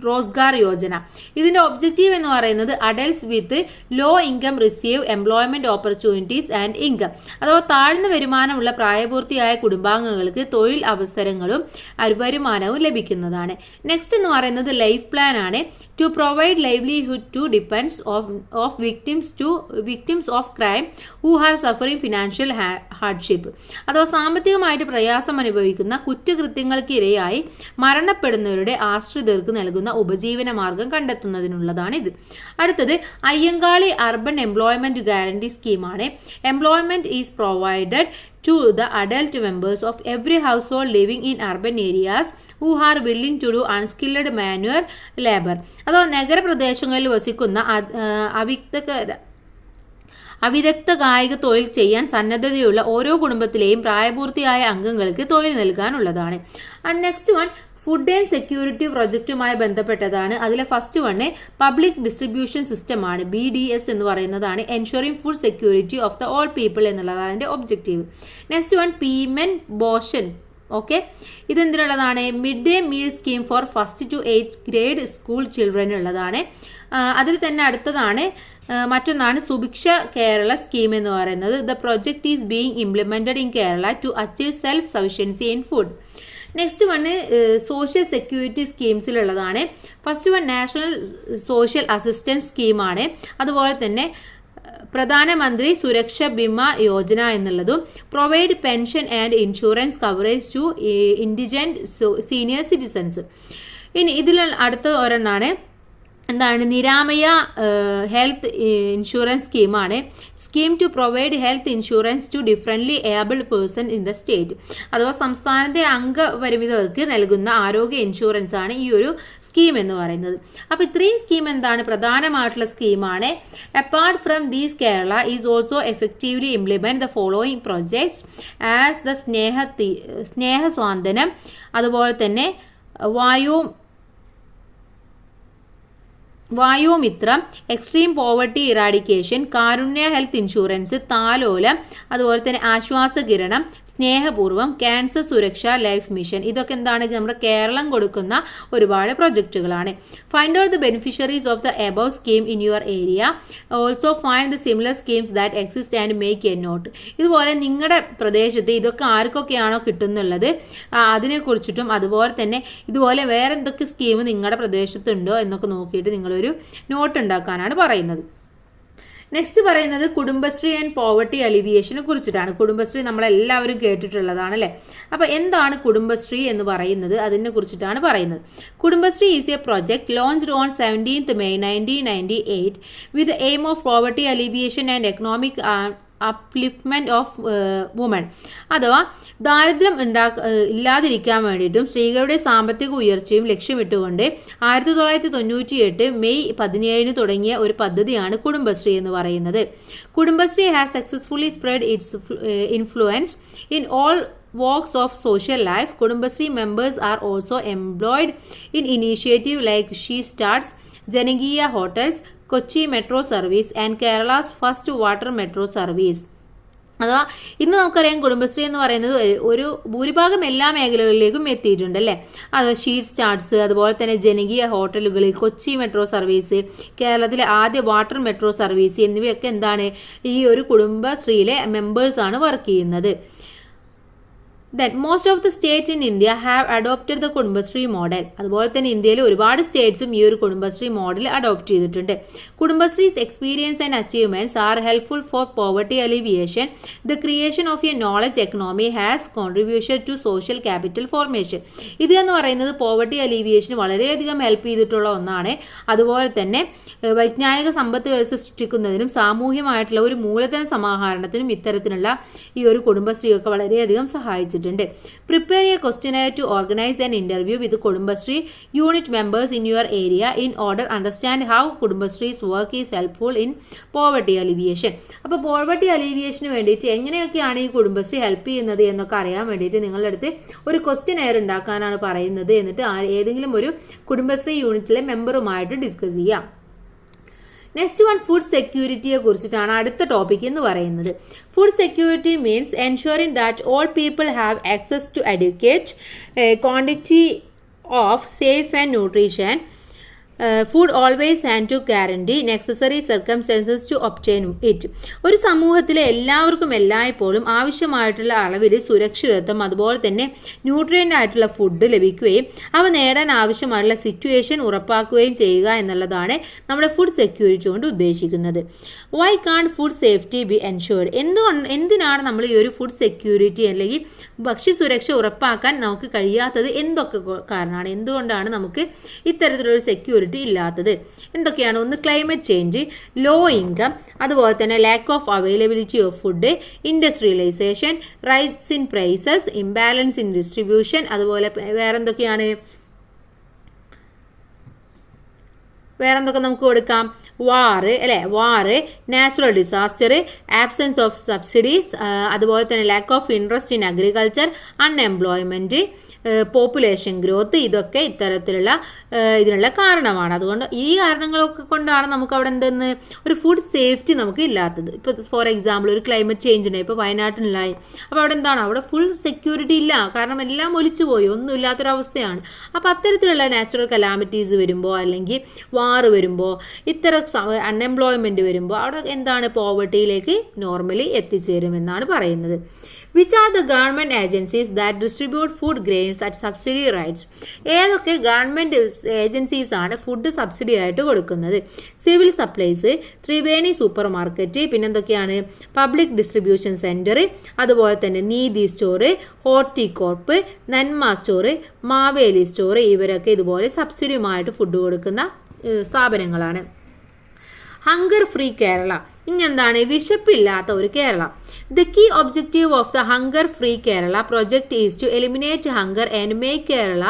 റോസ്ഗാർ യോജന. ഇതിന്റെ ഒബ്ജക്റ്റീവ് എന്ന് പറയുന്നത് adults with low income receive employment opportunities and income. അഥവാ താഴ്ന്ന വരുമാനമുള്ള പ്രായപൂർത്തിയായ കുടുംബാംഗങ്ങൾക്ക് തൊഴിൽ അവസരങ്ങളും വരുമാനവും ലഭിക്കുന്നതാണ്. നെക്സ്റ്റ് എന്ന് പറയുന്നത് ലൈഫ് പ്ലാൻ ആണ്. To provide livelihood to depends of victims of crime who are suffering financial hardship. അഥവാ സാമ്പത്തികമായിട്ട് പ്രയാസം അനുഭവിക്കുന്ന കുറ്റകൃത്യങ്ങൾക്ക് ഇരയായി മരണപ്പെടുന്നവരുടെ ആശ്രിതർക്ക് നൽകുന്ന ഉപജീവന മാർഗം കണ്ടെത്തുന്നതിനുള്ളതാണ് ഇത്. അടുത്തത് അയ്യങ്കാളി അർബൻ എംപ്ലോയ്മെന്റ് ഗ്യാരണ്ടി സ്കീമാണ്. Employment is provided to the adult members of every household living in urban areas who are willing to do unskilled manual labor. അഥവാ നഗരപ്രദേശങ്ങളിൽ വസിക്കുന്ന അവിദഗ്ധ കായിക തൊഴിൽ ചെയ്യാൻ സന്നദ്ധതയുള്ള ഓരോ കുടുംബത്തിലെയും പ്രായപൂർത്തിയായ അംഗങ്ങൾക്ക് തൊഴിൽ നൽകാനുള്ളതാണ്. And next one food and security പ്രൊജക്റ്റുമായി ബന്ധപ്പെട്ടതാണ്. അതിലെ first one public distribution system ആണ്. BDS എന്ന് പറയുന്നതാണ്. Ensuring food security of the all people എന്നുള്ളതാണ് അതിന്റെ objective. Next one PM Poshan. Okay, ഇതെന്തിനുള്ളതാണ്? Mid day meal scheme for 1st to 8th grade school children ഉള്ളതാണ്. അതിൽ തന്നെ അടുത്തതാണ് മറ്റൊന്നാണ് സുഭിക്ഷ കേരള സ്കീം എന്ന് പറയുന്നത്. The project is being implemented in Kerala to achieve self sufficiency in food. Next one social security സ്കീംസിലുള്ളതാണ്. First one national social assistance സ്കീമാണ്. അതുപോലെ തന്നെ പ്രധാനമന്ത്രി സുരക്ഷ ബിമ യോജന എന്നുള്ളതും provide pension and insurance coverage to indigent senior citizens. ഇനി ഇതിൽ അടുത്ത ഒരെണ്ണാണ് എന്താണ് നിരാമയ ഹെൽത്ത് ഇൻഷുറൻസ് സ്കീമാണ്. Scheme to provide health insurance to differently abled person in the state. അഥവാ സംസ്ഥാനത്തെ അംഗപരിമിതർക്ക് നൽകുന്ന ആരോഗ്യ ഇൻഷുറൻസ് ആണ് ഈ ഒരു സ്കീം എന്ന് പറയുന്നത്. അപ്പോൾ ഇത്രയും സ്കീം എന്താണ് പ്രധാനമായിട്ടുള്ള സ്കീമാണ്. Apart from these Kerala is also effectively implement the following projects as the Snehasanthwanam, അതുപോലെ തന്നെ Vayumithram, extreme poverty eradication, Karunya health insurance, Thalolam, അതുപോലെ തന്നെ ആശ്വാസകിരണം, സ്നേഹപൂർവ്വം, ക്യാൻസർ സുരക്ഷ ലൈഫ് മിഷൻ. ഇതൊക്കെ എന്താണ് നമ്മുടെ കേരളം കൊടുക്കുന്ന ഒരുപാട് പ്രൊജക്റ്റുകളാണ്. Find out the beneficiaries of the above scheme in your area. Also find the similar schemes that exist and make a note. ഇതുപോലെ നിങ്ങളുടെ പ്രദേശത്ത് ഇതൊക്കെ ആർക്കൊക്കെയാണോ കിട്ടുന്നുള്ളത് അതിനെക്കുറിച്ചിട്ടും അതുപോലെ തന്നെ ഇതുപോലെ വേറെ എന്തൊക്കെ സ്കീം നിങ്ങളുടെ പ്രദേശത്തുണ്ടോ എന്നൊക്കെ നോക്കിയിട്ട് നിങ്ങളൊരു നോട്ട് ഉണ്ടാക്കാനാണ് പറയുന്നത്. നെക്സ്റ്റ് പറയുന്നത് കുടുംബശ്രീ ആൻഡ് പോവർട്ടി അലിവിയേഷനെ കുറിച്ചിട്ടാണ്. കുടുംബശ്രീ നമ്മളെല്ലാവരും കേട്ടിട്ടുള്ളതാണ് അല്ലേ. അപ്പോൾ എന്താണ് കുടുംബശ്രീ എന്ന് പറയുന്നത് അതിനെ കുറിച്ചിട്ടാണ് പറയുന്നത്. Kudumbashree is A project launched on 17th May 1998 with the aim of poverty alleviation and economic upliftment of woman. അഥവാ ദാരിദ്ര്യം ഇല്ലാതിരിക്കാൻ വേണ്ടിയിട്ടും സ്ത്രീകളുടെ സാമ്പത്തിക ഉയർച്ചയും ലക്ഷ്യമിട്ടുകൊണ്ട് 1998 May 17 തുടങ്ങിയ ഒരു പദ്ധതിയാണ് കുടുംബശ്രീ എന്ന് പറയുന്നത്. Kudumbashree has successfully spread it's influence in all walks of social life. Kudumbashree members are also employed in initiative like She Starts, Janagiya Hotels, Kochi metro service and Kerala's first water metro service. അഥവാ ഇന്ന് നമുക്കറിയാം കുടുംബശ്രീ എന്ന് പറയുന്നത് ഒരു ഭൂരിഭാഗം എല്ലാ മേഖലകളിലേക്കും എത്തിയിട്ടുണ്ട് അല്ലേ. അത് ഷീറ്റ് സ്റ്റാർട്സ്, അതുപോലെ തന്നെ ജനകീയ ഹോട്ടലുകൾ, കൊച്ചി മെട്രോ സർവീസ്, കേരളത്തിലെ ആദ്യ വാട്ടർ മെട്രോ സർവീസ് എന്നിവയൊക്കെ എന്താണ് ഈ ഒരു കുടുംബശ്രീയിലെ മെമ്പേഴ്സാണ് വർക്ക് ചെയ്യുന്നത്. Then most of the states in India have adopted the Kudumbashree model. അതുപോലെ തന്നെ ഇന്ത്യയിലെ ഒരുപാട് സ്റ്റേറ്റ്സും ഈ ഒരു കുടുംബശ്രീ മോഡൽ അഡോപ്റ്റ് ചെയ്തിട്ടുണ്ട്. Kudumbashree's experience and achievements are helpful for poverty alleviation. The creation of a knowledge economy has contribution to social capital formation. ഇത് എന്ന് പറയുന്നത് പോവർട്ടി അലിവിയേഷന് വളരെയധികം ഹെൽപ്പ് ചെയ്തിട്ടുള്ള ഒന്നാണ്. അതുപോലെ തന്നെ വൈജ്ഞാനിക സമ്പത്ത് വ്യവസ്ഥ സൃഷ്ടിക്കുന്നതിനും സാമൂഹ്യമായിട്ടുള്ള ഒരു മൂലധന സമാഹരണത്തിനും ഇത്തരത്തിലുള്ള ഈ ഒരു കുടുംബശ്രീയൊക്കെ വളരെയധികം സഹായിച്ചിട്ടുണ്ട്. Prepare a questionnaire to organize an interview with Kudumbashree unit members in your area in order understand how Kudumbashree's work is helpful in poverty alleviation. അപ്പോൾ പോവർട്ടി അലീവിയേഷന് വേണ്ടിയിട്ട് എങ്ങനെയൊക്കെയാണ് ഈ കുടുംബശ്രീ ഹെൽപ്പ് ചെയ്യുന്നത് എന്നൊക്കെ അറിയാൻ വേണ്ടിയിട്ട് നിങ്ങളുടെ അടുത്ത് ഒരു ക്വസ്റ്റ്യനെയർ ഉണ്ടാക്കാനാണ് പറയുന്നത്. എന്നിട്ട് ഏതെങ്കിലും ഒരു കുടുംബശ്രീ യൂണിറ്റിലെ മെമ്പറുമായിട്ട് ഡിസ്കസ് ചെയ്യാം. നെക്സ്റ്റ് വൺ ഫുഡ് സെക്യൂരിറ്റിയെ കുറിച്ചിട്ടാണ് അടുത്ത ടോപ്പിക് എന്ന് പറയുന്നത്. Food security means ensuring that all people have access to adequate quantity of safe and nutrition food always and to guarantee necessary circumstances to obtain it. ഒരു സമൂഹത്തിലെ എല്ലാവർക്കും എല്ലായ്പ്പോഴും ആവശ്യമായിട്ടുള്ള അളവിൽ സുരക്ഷിതത്വം അതുപോലെ തന്നെ ന്യൂട്രിയൻ്റ് ആയിട്ടുള്ള ഫുഡ് ലഭിക്കുകയും അവ നേടാൻ ആവശ്യമായിട്ടുള്ള സിറ്റുവേഷൻ ഉറപ്പാക്കുകയും ചെയ്യുക എന്നുള്ളതാണ് നമ്മുടെ ഫുഡ് സെക്യൂരിറ്റി കൊണ്ട് ഉദ്ദേശിക്കുന്നത്. വൈ കാൺ ഫുഡ് സേഫ്റ്റി ബി എൻഷുർഡ്? എന്തിനാണ് നമ്മൾ ഈ ഒരു ഫുഡ് സെക്യൂരിറ്റി അല്ലെങ്കിൽ ഭക്ഷ്യസുരക്ഷ ഉറപ്പാക്കാൻ നമുക്ക് കഴിയാത്തത്? എന്തൊക്കെ കാരണമാണ്, എന്തുകൊണ്ടാണ് നമുക്ക് ഇത്തരത്തിലൊരു സെക്യൂരിറ്റി ഇല്ലാത്തത്? എന്തൊക്കെയാണ്? ഒന്ന് ക്ലൈമറ്റ് ചേഞ്ച്, ലോ ഇൻകം, അതുപോലെ തന്നെ lack of availability of food, industrialisation, rise in prices, imbalance in distribution, അതുപോലെ വേറെന്തൊക്കെ നമുക്ക് കൊടുക്കാം? വാറ് അല്ലേ, war, natural disaster, absence of subsidies, അതുപോലെ തന്നെ lack of interest in agriculture, unemployment, population growth. ഇതൊക്കെ ഇത്തരത്തിലുള്ള ഇതിനുള്ള കാരണമാണ്. അതുകൊണ്ട് ഈ കാരണങ്ങളൊക്കെ കൊണ്ടാണ് നമുക്ക് അവിടെ എന്തെന്ന് ഒരു ഫുഡ് സേഫ്റ്റി നമുക്ക് ഇല്ലാത്തത്. ഇപ്പോൾ ഫോർ എക്സാമ്പിൾ ഒരു ക്ലൈമറ്റ് ചേഞ്ചിന് ഇപ്പോൾ വയനാട്ടിലുണ്ടായി. അപ്പോൾ അവിടെ എന്താണ്, അവിടെ ഫുൾ സെക്യൂരിറ്റി ഇല്ല, കാരണം എല്ലാം ഒലിച്ചു പോയി, ഒന്നും ഇല്ലാത്തൊരവസ്ഥയാണ്. അപ്പോൾ അത്തരത്തിലുള്ള നാച്ചുറൽ കലാമിറ്റീസ് വരുമ്പോൾ അല്ലെങ്കിൽ വാറ് വരുമ്പോൾ ഇത്തരം അൺഎംപ്ലോയ്മെൻറ്റ് വരുമ്പോൾ അവിടെ എന്താണ് പോവർട്ടിയിലേക്ക് നോർമലി എത്തിച്ചേരുമെന്നാണ് പറയുന്നത്. Which are the government agencies that distribute food grains at subsidy rates? ഏതൊക്കെ ഗവൺമെൻറ് ഏജൻസീസ് ആണ് ഫുഡ് സബ്സിഡി ആയിട്ട് കൊടുക്കുന്നത്? Civil supplies, Triveni super market, പിന്നെന്തൊക്കെയാണ് പബ്ലിക് ഡിസ്ട്രിബ്യൂഷൻ സെൻറ്റർ, അതുപോലെ തന്നെ നീതി സ്റ്റോറ്, ഹോർട്ടികോർപ്പ്, നന്മ സ്റ്റോറ്, മാവേലി സ്റ്റോറ്, ഇവരൊക്കെ ഇതുപോലെ സബ്സിഡിയുമായിട്ട് ഫുഡ് കൊടുക്കുന്ന സ്ഥാപനങ്ങളാണ്. ഹങ്കർ ഫ്രീ കേരള, ഇങ്ങെന്താണ് വിശപ്പില്ലാത്ത ഒരു Kerala. The key objective of the hunger free Kerala project is to eliminate hunger and make Kerala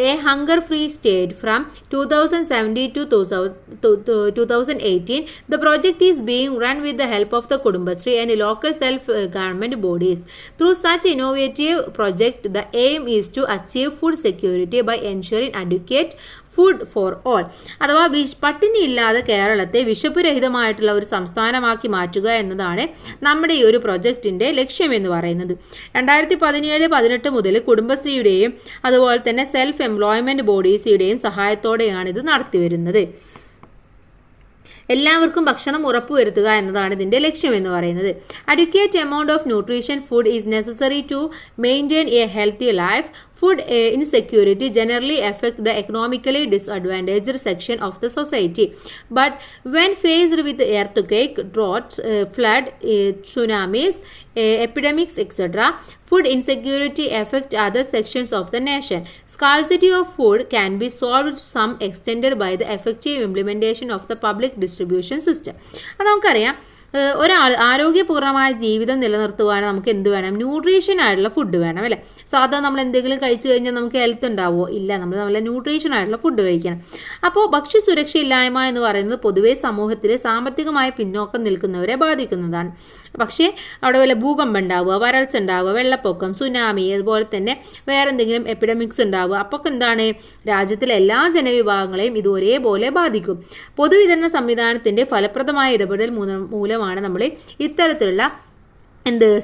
a hunger-free state from 2017 to 2018. The project is being run with the help of the Kudumbashree and local self-government bodies. Through such innovative project, the aim is to achieve food security by ensuring adequate food for all. അഥവാ പട്ടിണിയില്ലാതെ കേരളത്തെ വിശപ്പ് രഹിതമായിട്ടുള്ള ഒരു സംസ്ഥാനമാക്കി മാറ്റുക എന്നതാണ് നമ്മുടെ ഈ ഒരു പ്രൊജക്റ്റിൻ്റെ ലക്ഷ്യമെന്ന് പറയുന്നത്. 2017-18 മുതൽ കുടുംബശ്രീയുടെയും അതുപോലെ തന്നെ സെൽഫ് എംപ്ലോയ്മെൻറ്റ് ബോഡീസിയുടെയും സഹായത്തോടെയാണ് ഇത് നടത്തിവരുന്നത്. എല്ലാവർക്കും ഭക്ഷണം ഉറപ്പുവരുത്തുക എന്നതാണ് ഇതിൻ്റെ ലക്ഷ്യമെന്ന് പറയുന്നത്. Adequate amount of nutrition food is necessary to maintain a healthy life. Food insecurity generally affect the economically disadvantaged section of the society. But when faced with earthquake, droughts, flood, tsunamis, epidemics, etc., food insecurity affect other sections of the nation. Scarcity of food can be solved to some extent by the effective implementation of the public distribution system. അത് നമുക്കറിയാം, ഒരാൾ ആരോഗ്യപൂർണ്ണമായ ജീവിതം നിലനിർത്തുവാൻ നമുക്ക് എന്ത് വേണം? Nutrition ആയിട്ടുള്ള food വേണം അല്ലേ? സാധാരണ നമ്മൾ എന്തെങ്കിലും കഴിച്ചു കഴിഞ്ഞാൽ നമുക്ക് ഹെൽത്ത് ഉണ്ടാവുമോ? ഇല്ല, നമ്മൾ നല്ല ന്യൂട്രീഷൻ ആയിട്ടുള്ള ഫുഡ് കഴിക്കണം. അപ്പോൾ ഭക്ഷ്യസുരക്ഷ ഇല്ലായ്മ എന്ന് പറയുന്നത് പൊതുവേ സമൂഹത്തിൽ സാമ്പത്തികമായി പിന്നോക്കം നിൽക്കുന്നവരെ ബാധിക്കുന്നതാണ്. പക്ഷേ അവിടെ വല്ല ഭൂകമ്പം ഉണ്ടാവുക, വരൾച്ച ഉണ്ടാവുക, വെള്ളപ്പൊക്കം, സുനാമി, അതുപോലെ തന്നെ വേറെ എന്തെങ്കിലും എപ്പിഡമിക്സ് ഉണ്ടാവുക, അപ്പോൾ എന്താണ് രാജ്യത്തിലെ എല്ലാ ജനവിഭാഗങ്ങളെയും ഇത് ഒരേപോലെ ബാധിക്കും. പൊതുവിതരണ സംവിധാനത്തിൻ്റെ ഫലപ്രദമായ ഇടപെടൽ മൂലമാണ് നമ്മൾ ഇത്തരത്തിലുള്ള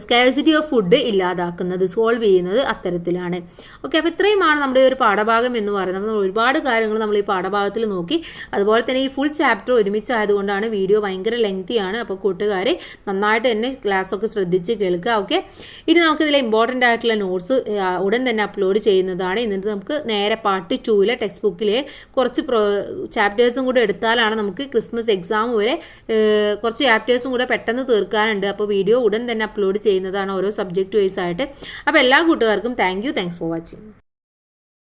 സ്കാർസിറ്റി ഓഫ് ഫുഡ് ഇല്ലാതാക്കുന്നത്, സോൾവ് ചെയ്യുന്നത് അത്തരത്തിലാണ്. ഓക്കെ, അപ്പോൾ ഇത്രയുമാണ് നമ്മുടെ ഒരു പാഠഭാഗം എന്ന് പറയുന്നത്. നമ്മൾ ഒരുപാട് കാര്യങ്ങൾ നമ്മൾ ഈ പാഠഭാഗത്തിൽ നോക്കി. അതുപോലെ തന്നെ ഈ ഫുൾ ചാപ്റ്റർ ഒരുമിച്ചായതുകൊണ്ടാണ് വീഡിയോ ഭയങ്കര ലെങ്തിയാണ്. അപ്പോൾ കൂട്ടുകാരെ നന്നായിട്ട് തന്നെ ക്ലാസ്സൊക്കെ ശ്രദ്ധിച്ച് കേൾക്കുക. ഓക്കെ, ഇനി നമുക്കിതിലെ ഇമ്പോർട്ടൻ്റ് ആയിട്ടുള്ള നോട്ട്സ് ഉടൻ തന്നെ അപ്ലോഡ് ചെയ്യുന്നതാണ്. എന്നിട്ട് നമുക്ക് നേരെ പാർട്ട് 2 ടെക്സ്റ്റ് ബുക്കിലെ കുറച്ച് ചാപ്റ്റേഴ്സും കൂടെ എടുത്താലാണ് നമുക്ക് ക്രിസ്മസ് എക്സാം വരെ കുറച്ച് ചാപ്റ്റേഴ്സും കൂടെ പെട്ടെന്ന് തീർക്കാനുണ്ട്. അപ്പോൾ വീഡിയോ ഉടൻ തന്നെ അപ്ലോഡ് ചെയ്യുന്നതാണ് ഓരോ സബ്ജക്റ്റ് വൈസ് ആയിട്ട്. അപ്പോൾ എല്ലാ കൂട്ടുകാർക്കും താങ്ക്സ് ഫോർ വാച്ചിങ്.